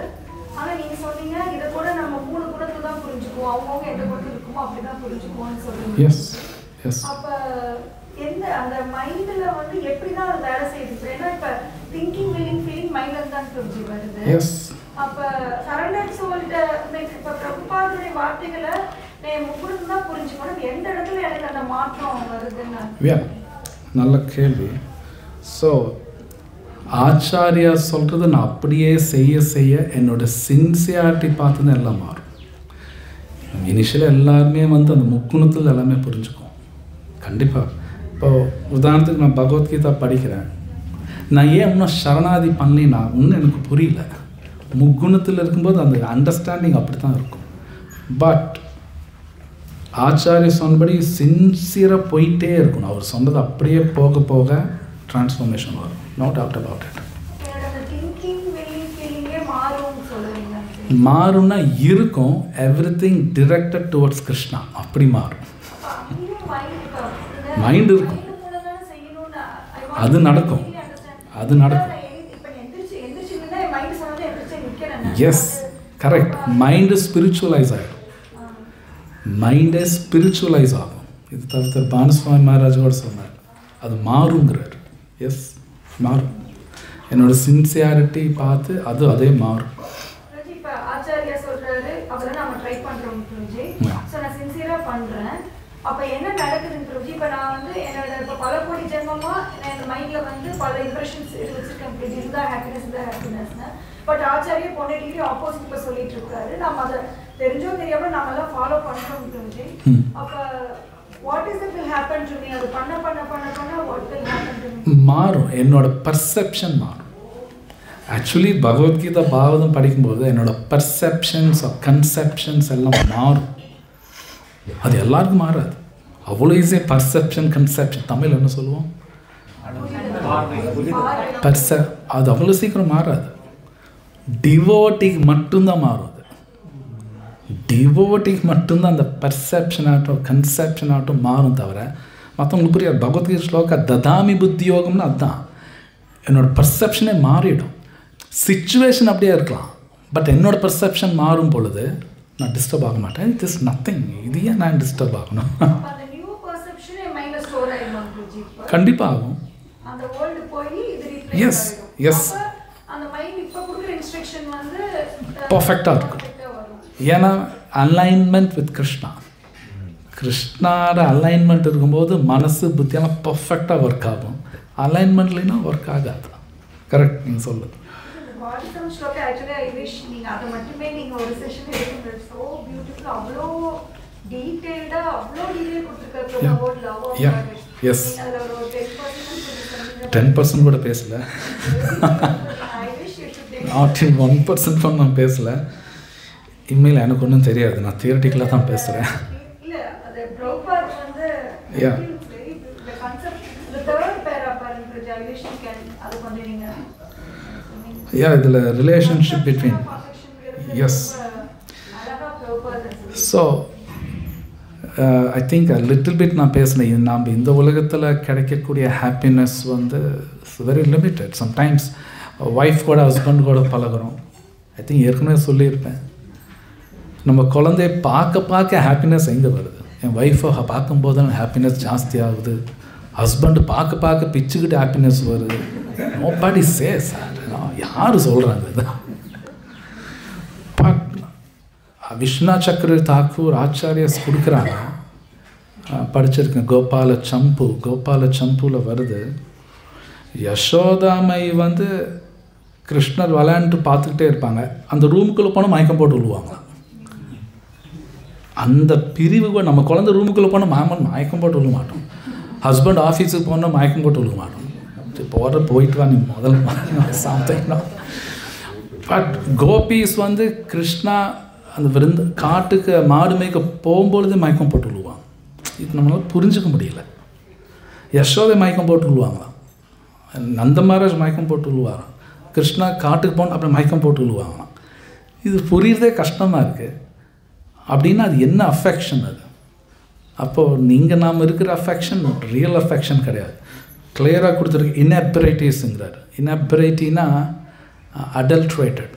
ஆனா நீங்க சொன்னீங்க இதை கூட நம்ம 3 குணத்துல தான் புரிஞ்சுக்குவோம், அவங்கவுங்க எந்த குணத்துல இருக்குமோ அப்படிதான் புரிஞ்சுக்குவோம்னு சொல்றீங்க. Yes yes. அப்ப எந்த அந்த மைண்ட்ல வந்து எப்படிதான் அது வேலை செய்யுது? ஏன்னா இப்ப திங்கிங் வில்லிங் ஃபீலிங் மைண்ட்ல தான் புரிஞ்சு வருது. எஸ். அப்ப சரண்டர் சொல்லிட்ட இப்ப பிரபுபாதுடைய வார்த்தைகளை நான் 3 தான் புரிஞ்சுக்கணும். எந்த இடத்துல எனக்கு அந்த மாற்றம் வருதுன்னு நல்ல கேள்வி. ஸோ ஆச்சாரியா சொல்கிறது நான் அப்படியே செய்ய செய்ய என்னோட சின்சியாரிட்டி பார்த்து தான் எல்லாம் மாறும். இனிஷியலாக எல்லாருமே வந்து அந்த முக்குணத்தில் எல்லாமே புரிஞ்சுக்கும் கண்டிப்பாக. இப்போ உதாரணத்துக்கு நான் பகவத்கீதா படிக்கிறேன். நான் ஏன் இன்னும் சரணாதி பண்ணலின்னா இன்னும் எனக்கு புரியல. முக்குணத்தில் இருக்கும்போது அந்த அண்டர்ஸ்டாண்டிங் அப்படி தான் இருக்கும். பட் ஆச்சாரிய சொன்னபடி சின்சியராக போயிட்டே இருக்கணும். அவர் சொன்னது அப்படியே போக போக டிரான்ஸ்ஃபர்மேஷன் வரும். No doubt about it. மாறும்னா இருக்கும். எவ்ரிதிங் டிரெக்டட் டுவர்ட்ஸ் கிருஷ்ணா அப்படி மாறும். மைண்ட் இருக்கும், அது நடக்கும், அது நடக்கும். S, correct. மைண்டு ஸ்பிரிச்சுவலைஸ் ஆகிடும். மைண்டே ஸ்பிரிச்சுவலைஸ் ஆகும். இது தவிர பானுஸ்வாமி மகாராஜ் கூட சொன்னார், அது மாறுங்கிறார். எஸ், மாறும். என்னோட சின்சியாரிட்டி பார்த்து அது அதே மாறும். ஆச்சாரியா சொல்றாரு அப்பதான் நாம ட்ரை பண்றோம் புரிஞ்சு. சோ நான் சின்சியரா பண்றேன். அப்ப என்ன நடக்குதுன்னு புரிஞ்சு. இப்ப நான் வந்து என்னோட இப்ப பல கோடி ஜென்மமா என் மைண்ட்ல வந்து பல இம்ப்ரெஷன்ஸ் வச்சிருக்கேன். இதுதான் ஹாப்பினஸ், இதுதான் ஹாப்பினஸ்னு. பட் ஆச்சாரியா பொன்னடிக்கு ஆப்போசிட் இப்ப சொல்லிட்டு இருக்காரு. நம்ம அதை தெரிஞ்சோ தெரியாம நாம எல்லாம் ஃபாலோ பண்றோம் புரிஞ்சு. அப்ப what is it will happen to me? அது பண்ண பண்ண பண்ண பண்ண what will happen to me? மாறும். என்னோட பர்செப்ஷன் மாறும். ஆக்சுவலி பகவத்கீதா பாகவதம் படிக்கும்போது என்னோட பர்செப்ஷன்ஸ் கன்செப்ஷன்ஸ் எல்லாம் மாறும். அது எல்லாருக்கும் மாறாது. அவ்வளோ ஈஸியாக பர்செப்ஷன் கன்செப்ஷன் தமிழ் என்ன சொல்லுவோம், அது அவ்வளோ சீக்கிரம் மாறாது. டிவோட்டிக்கு மட்டும்தான் மாறும். அது டிவோட்டிக்கு மட்டும்தான் அந்த பர்செப்ஷன் ஆகட்டும் கன்செப்ஷன் ஆகட்டும் மாறும். தவிர மற்றவங்களுக்கு புரியாது. பகவத்கீதை ஸ்லோகா ததாமி புத்தி யோகம்னு அதுதான். என்னோட பர்செப்ஷனே மாறிடும். சிச்சுவேஷன் அப்படியே இருக்கலாம், பட் என்னோட பர்செப்ஷன் மாறும் பொழுது நான் டிஸ்டர்ப் ஆக மாட்டேன். It is nothing. இது ஏன் நான் டிஸ்டர்ப் ஆகணும்? கண்டிப்பாக ஆகும். எஸ் எஸ், பர்ஃபெக்டாக இருக்கும். ஏன்னா அலைன்மெண்ட் வித் கிருஷ்ணா, கிருஷ்ணாவோட அலைன்மெண்ட் இருக்கும்போது மனசு புத்தியெல்லாம் பர்ஃபெக்டாக ஒர்க் ஆகும். அலைன்மெண்ட்லைனா ஒர்க் ஆகாது. கரெக்ட் நீங்கள் சொல்லுது. எஸ், 10% கூட பேசல. நாட் இன் 1% கூட நான் பேசலை. இனிமேல் எனக்கு ஒன்றும் தெரியாது. நான் தியரட்டிக்கலாக தான் பேசுகிறேன். இல்லை, அது பிரபுபாத் வந்து Yeah. The concept, the third para relation can அது பண்ணுவீங்க. Yeah, the relationship between. Yes. So, I think a little bit நான் பேசினேன். நாம் இந்த உலகத்தில் கிடைக்கக்கூடிய ஹாப்பினஸ் வந்து வெரி லிமிட்டட். சம்டைம்ஸ் ஒய்ஃப் கூட ஹஸ்பண்ட் கூட பழகிறோம். ஐ திங்க் ஏற்கனவே சொல்லியிருப்பேன், நம்ம குழந்தைய பார்க்க ஹாப்பினஸ் எங்கே வருது? என் ஒய்ஃபை பார்க்கும்போது தான் ஹாப்பினஸ் ஜாஸ்தி ஆகுது. ஹஸ்பண்டு பார்க்க பிச்சுக்கிட்டு ஹாப்பினஸ் வருது. Nobody says. யார் சொல்கிறாங்க இது? விஸ்வநாத் சக்கரவர்த்தி தாக்கூர் ஆச்சாரியஸ் கொடுக்குறாங்க. படிச்சிருக்கேன். கோபால சம்புவில் வருது, யசோதாமை வந்து கிருஷ்ணர் விளையாண்டு பார்த்துக்கிட்டே இருப்பாங்க. அந்த ரூமுக்குள்ளே போனால் மயக்கம் போட்டு விழுவாங்க. அந்த பிரிவு நம்ம குழந்தை ரூமுக்குள்ளே போனால் மயக்கம் போட்டு விழுக மாட்டோம். ஹஸ்பண்ட் ஆஃபீஸுக்கு போனால் மயக்கம் போட்டு விழுக மாட்டோம். போயிட்டு வா நீ முதல்ல சாப்பிட்டீங்கன்னா. பட் கோபிஸ் வந்து கிருஷ்ணா அந்த காட்டுக்கு மாடு மேய்க்க போகும்பொழுது மயக்கம் போட்டு விழுவாங்க. இது நம்மளால் புரிஞ்சுக்க முடியல. யசோதை மயக்கம் போட்டு விழுவாங்களாம், நந்த மகாராஜ் மயக்கம் போட்டு விழுவாராம், கிருஷ்ணா காட்டுக்கு போன அப்புறம் மயக்கம் போட்டு விழுவாங்களாம். இது புரியுறதே கஷ்டமாக இருக்குது. அப்படின்னா அது என்ன அஃபெக்ஷன் அது? அப்போது நீங்கள் நாம் இருக்கிற அஃபெக்ஷன் ரியல் அஃபெக்ஷன் கிடையாது. கிளியராக கொடுத்துருக்கு. இன்அப்ரேட்டிவ்ஸுங்கிறார். இன்அப்ரேட்டினா அடல்ட்ரேட்டட்,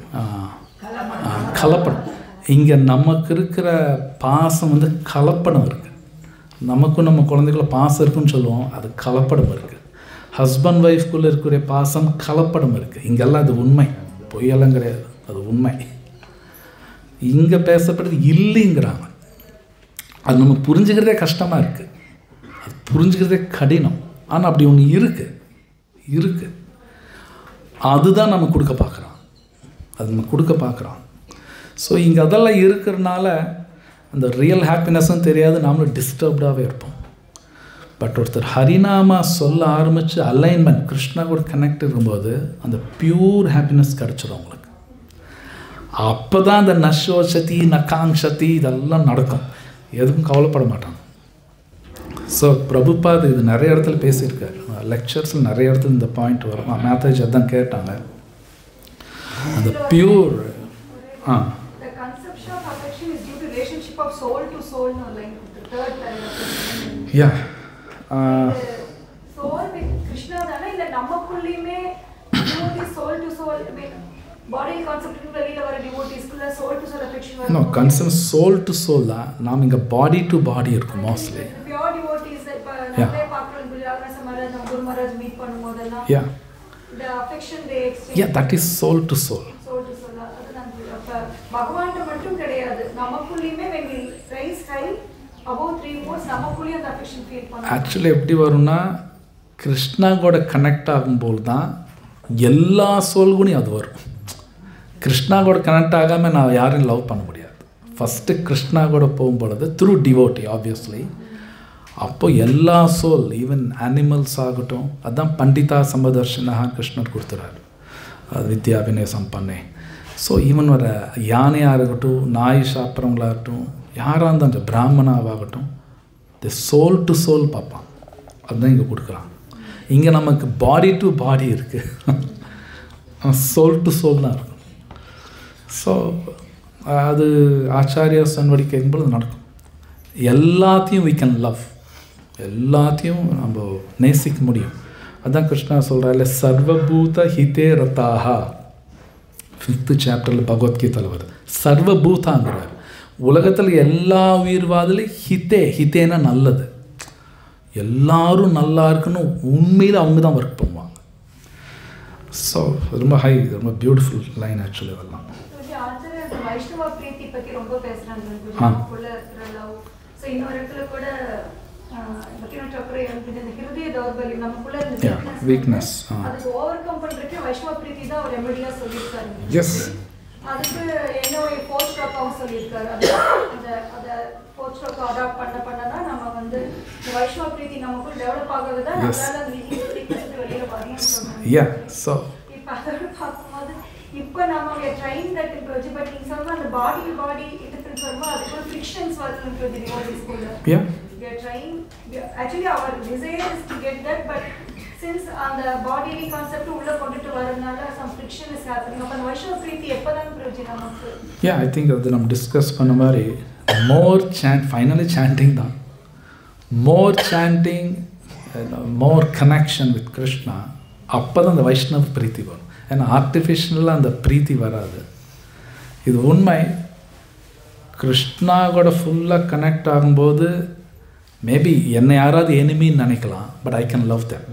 கலப்படம். இங்கே நமக்கு இருக்கிற பாசம் வந்து கலப்படம் இருக்குது. நமக்கும் நம்ம குழந்தைகள பாசம் இருக்குன்னு சொல்லுவோம், அது கலப்படம் இருக்குது. ஹஸ்பண்ட் ஒய்ஃப்குள்ளே இருக்கிற பாசம் கலப்படம் இருக்குது. இங்கெல்லாம் அது உண்மை, பொய்யெல்லாம் கிடையாது, அது உண்மை. இங்கே பேசப்படுறது இல்லைங்கிறாங்க. அது நம்ம புரிஞ்சுக்கிறதே கஷ்டமாக இருக்குது, அது புரிஞ்சுக்கிறதே கடினம். ஆனால் அப்படி ஒன்று இருக்குது. அதுதான் நம்ம கொடுக்க பார்க்குறோம், அது நம்ம கொடுக்க பார்க்குறோம். ஸோ இங்கே அதெல்லாம் இருக்கிறனால அந்த ரியல் ஹாப்பினஸும் தெரியாது, நாமளும் டிஸ்டர்ப்டாகவே இருப்போம். பட் ஒருத்தர் ஹரிநாமா சொல்ல ஆரம்பித்து அலைன்மெண்ட் கிருஷ்ணா கூட கனெக்ட் இருக்கும்போது அந்த பியூர் ஹாப்பினஸ் கிடச்சிடும் அவங்களுக்கு. அப்போ தான் அந்த நஷோசதி நகாங்ஷதி இதெல்லாம் நடக்கும். எதுக்கும் கவலைப்பட மாட்டாங்க. ஸோ பிரபுபாத் இது நிறைய இடத்துல பேசியிருக்காரு, லெக்சர்ஸில் நிறைய இடத்துல இந்த பாயிண்ட் வரும். மேத்தாஜி அதான் கேட்டாங்க, அந்த pure concern soul to soul தான். நாம் இங்கே பாடி டு பாடி இருக்கும் mostly. That is soul to soul. Actually எப்படி வரும்னா, கிருஷ்ணா கூட கனெக்ட் ஆகும்போது தான் எல்லா சோல்குனையும் அது வரும். கிருஷ்ணா கூட கனெக்ட் ஆகாமல் நான் யாரையும் லவ் பண்ண முடியாது. ஃபஸ்ட்டு கிருஷ்ணா கூட போகும்பொழுது த்ரூ டிவோட்டி ஆப்வியஸ்லி. அப்போ எல்லா சோல், ஈவன் அனிமல்ஸ் ஆகட்டும், அதுதான் பண்டிதா சம்பதர்ஷனா கிருஷ்ணர் கொடுத்துறாரு, வித்யா வினய சம்பன்னே. ஸோ ஈவன் வர யானையாக இருக்கட்டும், நாய் சாப்பிட்றவங்களாகட்டும், யாராக இருந்தால் அந்த பிராமணாவாகட்டும், இந்த சோல் டு சோல் பார்ப்பான். அதுதான் இங்கே கொடுக்குறான். இங்கே நமக்கு பாடி டு பாடி இருக்குது, சோல் டு சோல் தான் இருக்கும். ஸோ அது ஆச்சாரியா சொன்னபடி கேட்கும்போது நடக்கும். எல்லாத்தையும் we can love, எல்லாத்தையும் நம்ம நேசிக்க முடியும். அதுதான் கிருஷ்ணா சொல்கிறாரு, சர்வபூத ஹிதே ரதாஹா. 5th சாப்டரில் பகவத்கீதையில் வருது. சர்வபூதாங்கிறார். உலகத்தில் எல்லா உயிர்வாதிலையும் ஹிதேனா நல்லது. எல்லாரும் நல்லா இருக்குன்னு உண்மையில் அவங்க தான் ஒர்க் பண்ணுவாங்க. ஸோ ரொம்ப ரொம்ப பியூட்டிஃபுல் லைன் ஆக்சுவலி அதெல்லாம். வைஷ்ணவ பிரீத்தி பத்தி ரொம்ப பேசுறாங்க. இன்னொரு இடத்துல கூட ஹிருதய தௌர்பல்யம் நமக்குள்ள வீக்னஸ், அதுக்கு ஓவர் கம் பண்றதுக்கு வைஷ்ணவ பிரீத்தி தான் ஒரு ரெமெடியா சொல்லியிருக்காரு. எஸ், அதுக்கு என்ன ஒரு ஃபோர்த் ஸ்ட்ரோக்காவும் சொல்லியிருக்காரு. அந்த ஃபோர்த் ஸ்ட்ரோக் அடாப்ட் பண்ணனா நம்ம வந்து வைஷ்ணவ பிரீத்தி நமக்குள்ள டெவலப் ஆகுறது தான் நம்மளால வெளியில வரணும்னு சொன்னாங்க. ஸோ இப்போ அதோட பார்க்கும்போது இப்போ நம்ம ட்ரைன் தட் இன்ட்ரோஜி, பட் நீங்கள் சொல்லுங்கள் அந்த பாடி இன்டர்ஃபரன்ஸ் வரும்போது அதுக்கு ஃபிக்ஷன்ஸ் வருதுன்றது டிவோட்டிஸ் கூட we are trying, actually our desire is to get that, but since on the bodily concept உள்ள கொண்டுட்டு வரதுனால some friction is happening. அப்ப அந்த வைஷ்ணவ பிரீத்தி எப்பதான் பிரயோஜனம் நமக்கு? Yeah, I think அது நம்ம டிஸ்கஸ் பண்ண மாதிரி more chant, finally chanting தான். More chanting, more connection with Krishna, அப்பதான் அந்த வைஷ்ணவ பிரீத்தி வரும். ஏன்னா ஆர்டிஃபிஷியலாக அந்த பிரீத்தி வராது. இது உண்மை. கிருஷ்ணா கூட ஃபுல்லாக கனெக்ட் ஆகும்போது மேபி என்னை யாராவது எனிமின்னு நினைக்கலாம், but I can love them.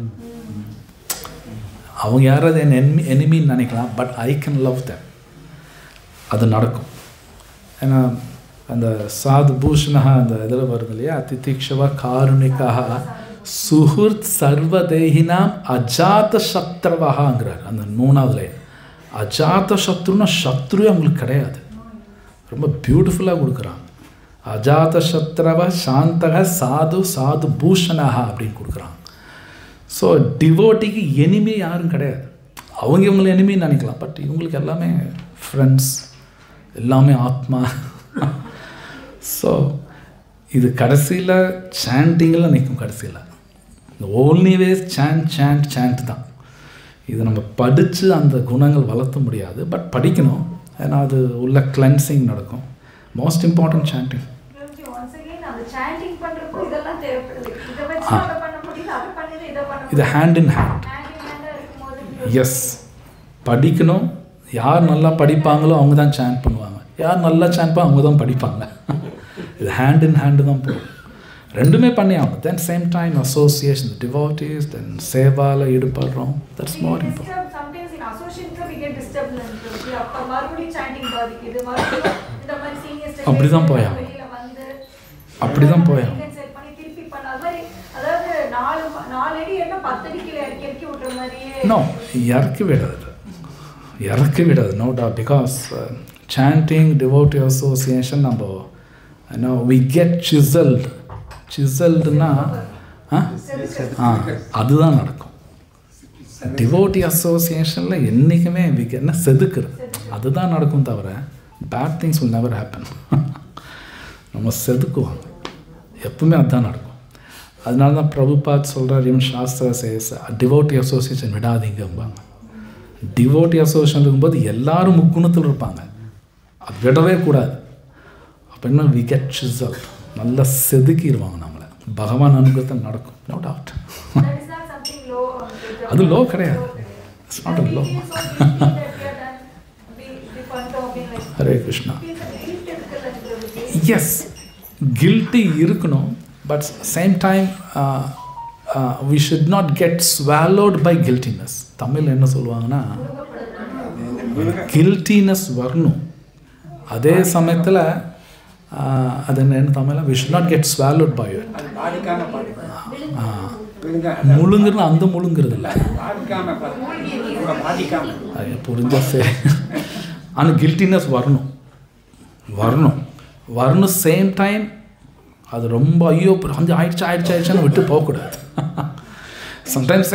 அவங்க யாராவது என் எனிமின்னு நினைக்கலாம், but I can love them. அது நடக்கும். ஏன்னா அந்த சாது பூஷணா அந்த இதில் வருது இல்லையா, அதிதீக்ஷவா காருணிகா சுஹுர்த் சர்வதேகினாம் அஜாத சத்ரவஹாங்கிறார் அந்த 3வது. அஜாத சத்ருன்னா சத்ருவே அவங்களுக்கு கிடையாது. ரொம்ப பியூட்டிஃபுல்லாக கொடுக்குறாங்க. அஜாத சத்ரவ சாந்தக சாது சாது பூஷணா அப்படின்னு கொடுக்குறாங்க. ஸோ டிவோட்டிக்கு எனிமே யாரும் கிடையாது. அவங்க இவங்களை எனிமின்னு நினைக்கலாம், பட் இவங்களுக்கு எல்லாமே ஃப்ரெண்ட்ஸ், எல்லாமே ஆத்மா. ஸோ இது கடைசியில் சாண்டிங்கில் நிற்கும். கடைசியில் இந்த ஓன்லி வேஸ் சாண்ட் தான். இது நம்ம படித்து அந்த குணங்கள் வளர்த்த முடியாது, பட் படிக்கணும். ஏன்னா அது உள்ள கிளென்சிங் நடக்கும். Most important sanding. இது ஹேண்ட் இன் ஹேண்ட். எஸ், படிக்கணும். யார் நல்லா படிப்பாங்களோ அவங்க தான் சாண்ட் பண்ணுவாங்க, யார் நல்லா சாண்ட் பண்ண அவங்க தான் படிப்பாங்க. இது ஹேண்ட் இன் ஹேண்டு தான் போகும். ரெண்டுமே பண்ணி ஆகணும். Then same time association devotees, then சேவால ஈடுபடுறோம். That's more important. அப்படிதான் போயாம். அப்படிதான் போயாம். நோ, இறக்கி விடாது. No doubt. Because standing devotee association நம்ம we get chiselledனா அதுதான் நடக்கும். டிவோட்டி அசோசியேஷனில் என்றைக்குமே என்ன செதுக்குறது அதுதான் நடக்கும், தவிர bad things will never happen. நம்ம செதுக்குவாங்க எப்பவுமே, அதுதான் நடக்கும். அதனால தான் பிரபுபாத் சொல்கிறார், இவன் சாஸ்திர சேஸ் டிவோட்டி அசோசியேஷன் விடாதீங்கம்பாங்க. டிவோட்டி அசோசியேஷன் இருக்கும்போது எல்லாரும் முக்குணத்தில் இருப்பாங்க, அது விடவே கூடாது. அப்போ என்ன வி கெட் chiseled, நல்லா செதுக்கிடுவாங்க நம்மளை. பகவான் அனுகிரகத்தில் நடக்கும். No doubt. அது லோ கிடையாது. It's not a law. Hare Krishna. Yes, guilty இருக்கணும், but same time we should not get swallowed by guiltiness. Tamil என்ன சொல்லுவாங்கன்னா கில்ட்டினஸ் வரணும். அதே சமயத்தில் அது என்ன தமிழில் we should not get swallowed by it. முழுங்குறது அந்த முழுங்குறது இல்லை, புரிஞ்சா சரி. ஆனால் கில்ட்டினஸ் வரணும். சேம் டைம் அது ரொம்ப ஐயோ வந்து ஆயிடுச்சுன்னு விட்டு போகக்கூடாது. சம்டைம்ஸ்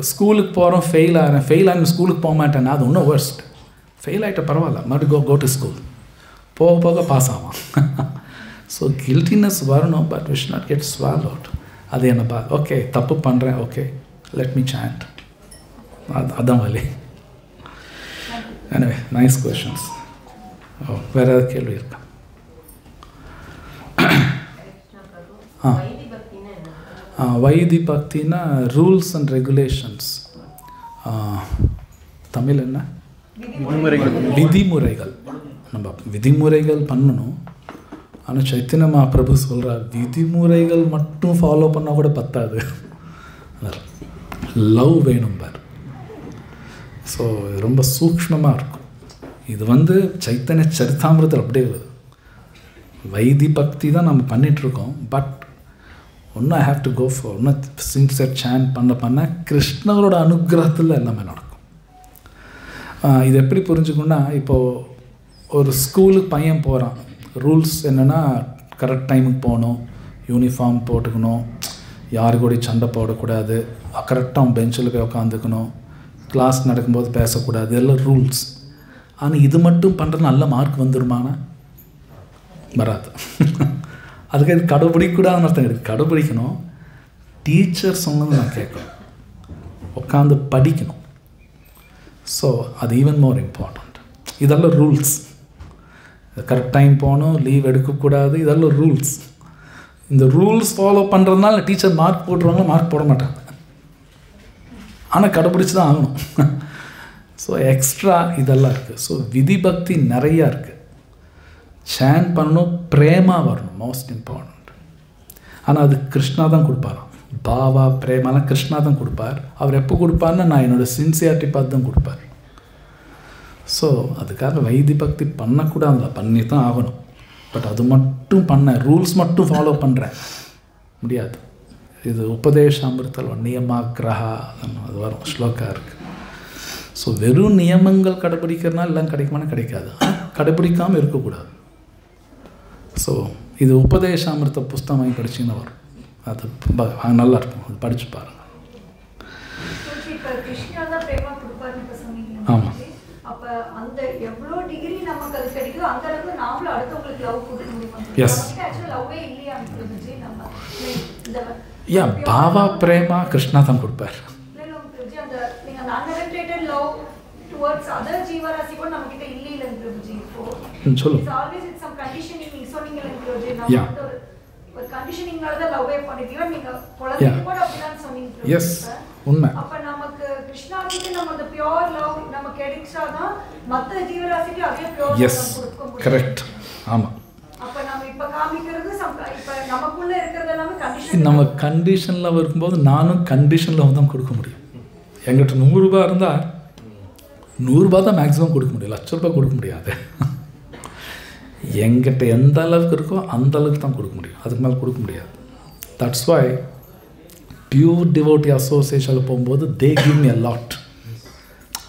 ஸ்கூலுக்கு போகிறோம், ஃபெயில் ஆகிறேன் ஸ்கூலுக்கு போக மாட்டேன்னா அது இன்னும் வேர்ஸ்ட். ஃபெயில் ஆகிட்ட பரவாயில்ல, மறுபடியும் கோ டு ஸ்கூல், போக போக பாஸ் ஆகும். ஸோ கில்ட்டினஸ் வரணும், but we should not get swallowed. அது என்ன ஓகே தப்பு பண்ணுறேன், ஓகே லெட் மீ சாண்ட், அதான் வழி. எனவே நைஸ் கொஷன்ஸ். வேறு ஏதாவது கேள்வி இருக்கா? வைதி பக்தினா ரூல்ஸ் அண்ட் ரெகுலேஷன்ஸ். தமிழ் என்ன? விதிமுறைகள். நம்ம விதிமுறைகள் பண்ணணும். ஆனால் சைத்தன்ய மகாபிரபு சொல்கிறார், விதிமுறைகள் மட்டும் ஃபாலோ பண்ணால் கூட பத்தாது, லவ் வேணும் பார். ஸோ இது ரொம்ப சூக்ஷ்மமாக இருக்கும். இது வந்து சைத்தன்ய சரிதாமிரத்தில் அப்படியே வைதி பக்தி தான் நம்ம பண்ணிகிட்ருக்கோம். பட் ஒன்றும் I have to go for இன்னும் சின்சியர் சாண்ட் பண்ண கிருஷ்ணரோட அனுகிரகத்தில் எல்லாமே நடக்கும். இது எப்படி புரிஞ்சுக்கணுன்னா, இப்போது ஒரு ஸ்கூலுக்கு பையன் போகிறான், ரூல்ஸ் என்னென்னா கரெக்ட் டைமுக்கு போகணும், யூனிஃபார்ம் போட்டுக்கணும், யாரு கூட சண்டை போடக்கூடாது, கரெக்டாக அவன் பெஞ்சில் போய் உட்காந்துக்கணும், கிளாஸ் நடக்கும்போது பேசக்கூடாது, எல்லாம் ரூல்ஸ். ஆனால் இது மட்டும் பண்ணுறது நல்ல மார்க் வந்துருமானா? வராது. அதுக்கு இது கடைப்பிடிக்கூடாதுன்னு அர்த்தம் கிடையாது. கடைப்பிடிக்கணும். டீச்சர் சொன்னது நான் கேட்கணும், உட்காந்து படிக்கணும். ஸோ அது ஈவன் மோர் இம்பார்ட்டண்ட். இதெல்லாம் ரூல்ஸ். கரெக்ட் டைம் போகணும், லீவ் எடுக்கக்கூடாது, இதெல்லாம் ரூல்ஸ். இந்த ரூல்ஸ் ஃபாலோ பண்ணுறதுனால டீச்சர் மார்க் போட்டுருவாங்க, மார்க் போட மாட்டாங்க. ஆனால் கடைப்பிடிச்சி தான் ஆகணும். ஸோ எக்ஸ்ட்ரா இதெல்லாம் இருக்குது. ஸோ விதி பக்தி நிறையா இருக்குது. சேன் பண்ணணும், பிரேமா வரணும், மோஸ்ட் இம்பார்ட்டண்ட். ஆனால் அது கிருஷ்ணா தான் கொடுப்பாராம். பாவா பிரேமாலாம் கிருஷ்ணா தான் கொடுப்பார். அவர் எப்போ கொடுப்பார்னா நான் என்னோடய சின்சியாரிட்டி பார்த்து தான் கொடுப்பார். ஸோ அதுக்காக வைதி பக்தி பண்ணக்கூடாதுல, பண்ணி தான் ஆகணும். பட் அது மட்டும் பண்ண ரூல்ஸ் மட்டும் ஃபாலோ பண்ணுறேன் முடியாது. இது உபதேச அமிர்தல் நியமாக்கிரஹா அது வரும் ஸ்லோகா இருக்குது. ஸோ வெறும் நியமங்கள் கடைப்பிடிக்கிறதுனால எல்லாம் கிடைக்குமானா கிடைக்காது. கடைப்பிடிக்காமல் இருக்கக்கூடாது. ஸோ இது உபதேச அமிர்த புஸ்தகம் வாங்கி படிச்சிங்கன்னா வரும். அது நல்லா இருக்கும், அது படித்து பாருங்கள். ஆமாம். எஸ். யா பாவா பிரேமா கிருஷ்ணா தான் கொடுப்பார். சொல்லு. எஸ் உண்மை. Yes correct. ஆமாம். நம்ம கண்டிஷனில் இருக்கும்போது நானும் கண்டிஷனில் தான் கொடுக்க முடியும். எங்கிட்ட 100 ரூபா இருந்தால் 100 ரூபா தான் மேக்ஸிமம் கொடுக்க முடியும், லட்ச ரூபாய் கொடுக்க முடியாது. எங்கிட்ட எந்த அளவுக்கு இருக்கோ அந்த அளவுக்கு தான் கொடுக்க முடியும், அதுக்கு மேலே கொடுக்க முடியாது. தட்ஸ் வை பியூர் டிவோட்டி அசோசியேஷனில் போகும்போது they give me a lot.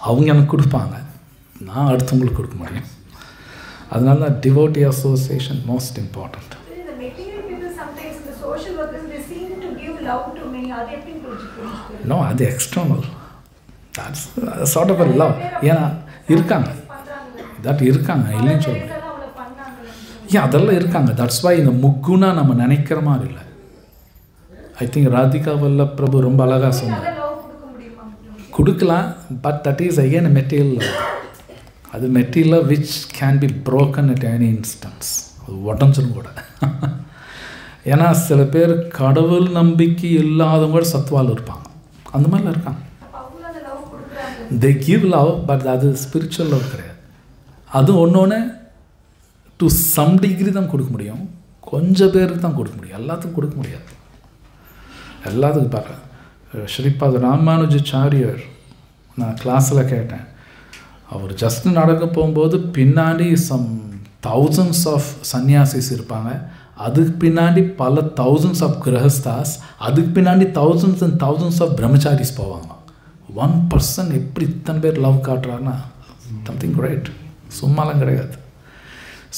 அவங்க எனக்கு கொடுப்பாங்க, நான் அடுத்தவங்களுக்கு கொடுக்க முடியும். அதனால தான் devotee association most important. No, அது external. That's sort of a love. ஏன்னா இருக்காங்க, தட் இருக்காங்க, இல்லைன்னு சொல்ல முடியாது. ஏன் அதெல்லாம் இருக்காங்க. தட்ஸ் வை இந்த முக்குனா நம்ம நினைக்கிற மாதிரி இல்லை. ஐ திங்க் ராதிகா வல்லப் பிரபு ரொம்ப அழகாக சொன்னார். கொடுக்கலாம், but that is again material love. அது material which can be broken at any instance. அது உடஞ்சிடும் கூட. ஏன்னா சில பேர் கடவுள் நம்பிக்கை இல்லாதவங்க கூட சத்வால் இருப்பாங்க, அந்த மாதிரிலாம் இருக்காங்க. தே கிவ் லவ், பட் அது ஸ்பிரிச்சுவல் லவ் கிடையாது. அது ஒன்று டு சம் டிகிரி தான் கொடுக்க முடியும், கொஞ்சம் பேருக்கு தான் கொடுக்க முடியும், எல்லாத்துக்கும் கொடுக்க முடியாது. எல்லாத்துக்கும் பாரு. ஸ்ரீபாத் ராமானுஜாச்சாரியர் நான் கிளாஸில் கேட்டேன். அவர் ஜஸ்ட் நடக்க போகும்போது பின்னாடி சம் thousands ஆஃப் சன்னியாசிஸ் இருப்பாங்க, அதுக்கு பின்னாடி பல thousands ஆஃப் கிரகஸ்தாஸ், அதுக்கு பின்னாடி thousands and thousands ஆஃப் பிரம்மச்சாரிஸ் போவாங்க. 1% எப்படி இத்தனை பேர் லவ் காட்டுறாருன்னா சம்திங் கிரேட், சும்மாலாம் கிடையாது.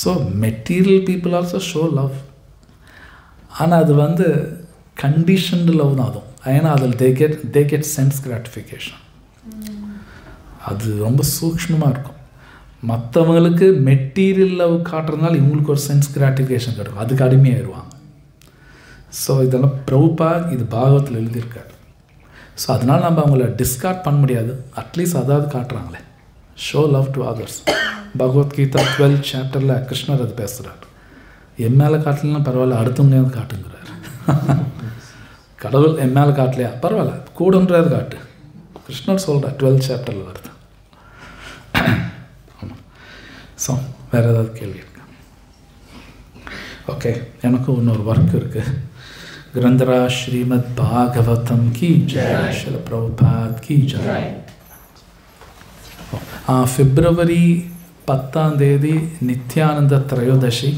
So material people also show love. ஆனால் அது கண்டிஷன்டு லவ் தான். அதுவும் ஏன்னா அதில் தே கெட் சென்ஸ் கிராட்டிஃபிகேஷன். அது ரொம்ப சூக்ஷ்மமாக இருக்கும். மற்றவங்களுக்கு மெட்டீரியல் லவ் காட்டுறதுனால இவங்களுக்கு ஒரு சென்ஸ் கிராட்டிஃபிகேஷன் கிடைக்கும், அதுக்கு அடிமையாகிடுவாங்க. ஸோ இதெல்லாம் பிரபுபா இது பாகவத்தில் எழுதியிருக்காரு. ஸோ அதனால் நம்ம அவங்கள டிஸ்கார்ட் பண்ண முடியாது. அட்லீஸ்ட் அதாவது காட்டுறாங்களே, show love to others. Bhagavad Gita 12th சாப்டரில் கிருஷ்ணர் அது பேசுகிறார். என் மேலே காட்டலாம் பரவாயில்ல, அடுத்தவங்க காட்டுங்கிறார். கடவுள் என் மேலே காட்டலையா பரவாயில்ல, கூடன்றது காட்டு. கிருஷ்ணர் சொல்கிறார், 12th சாப்டரில் வருது. ஆமாம். ஸோ வேறு ஏதாவது கேள்வி இருக்கு? ஓகே, எனக்கும் இன்னொரு ஒர்க் இருக்குது. கிரந்தராஜ் ஸ்ரீமத் பாகவதம் கி ஜெய், ஸ்ரீல பிரபுபாத் கி ஜெய். February 10 நித்யானந்த திரையோதசி.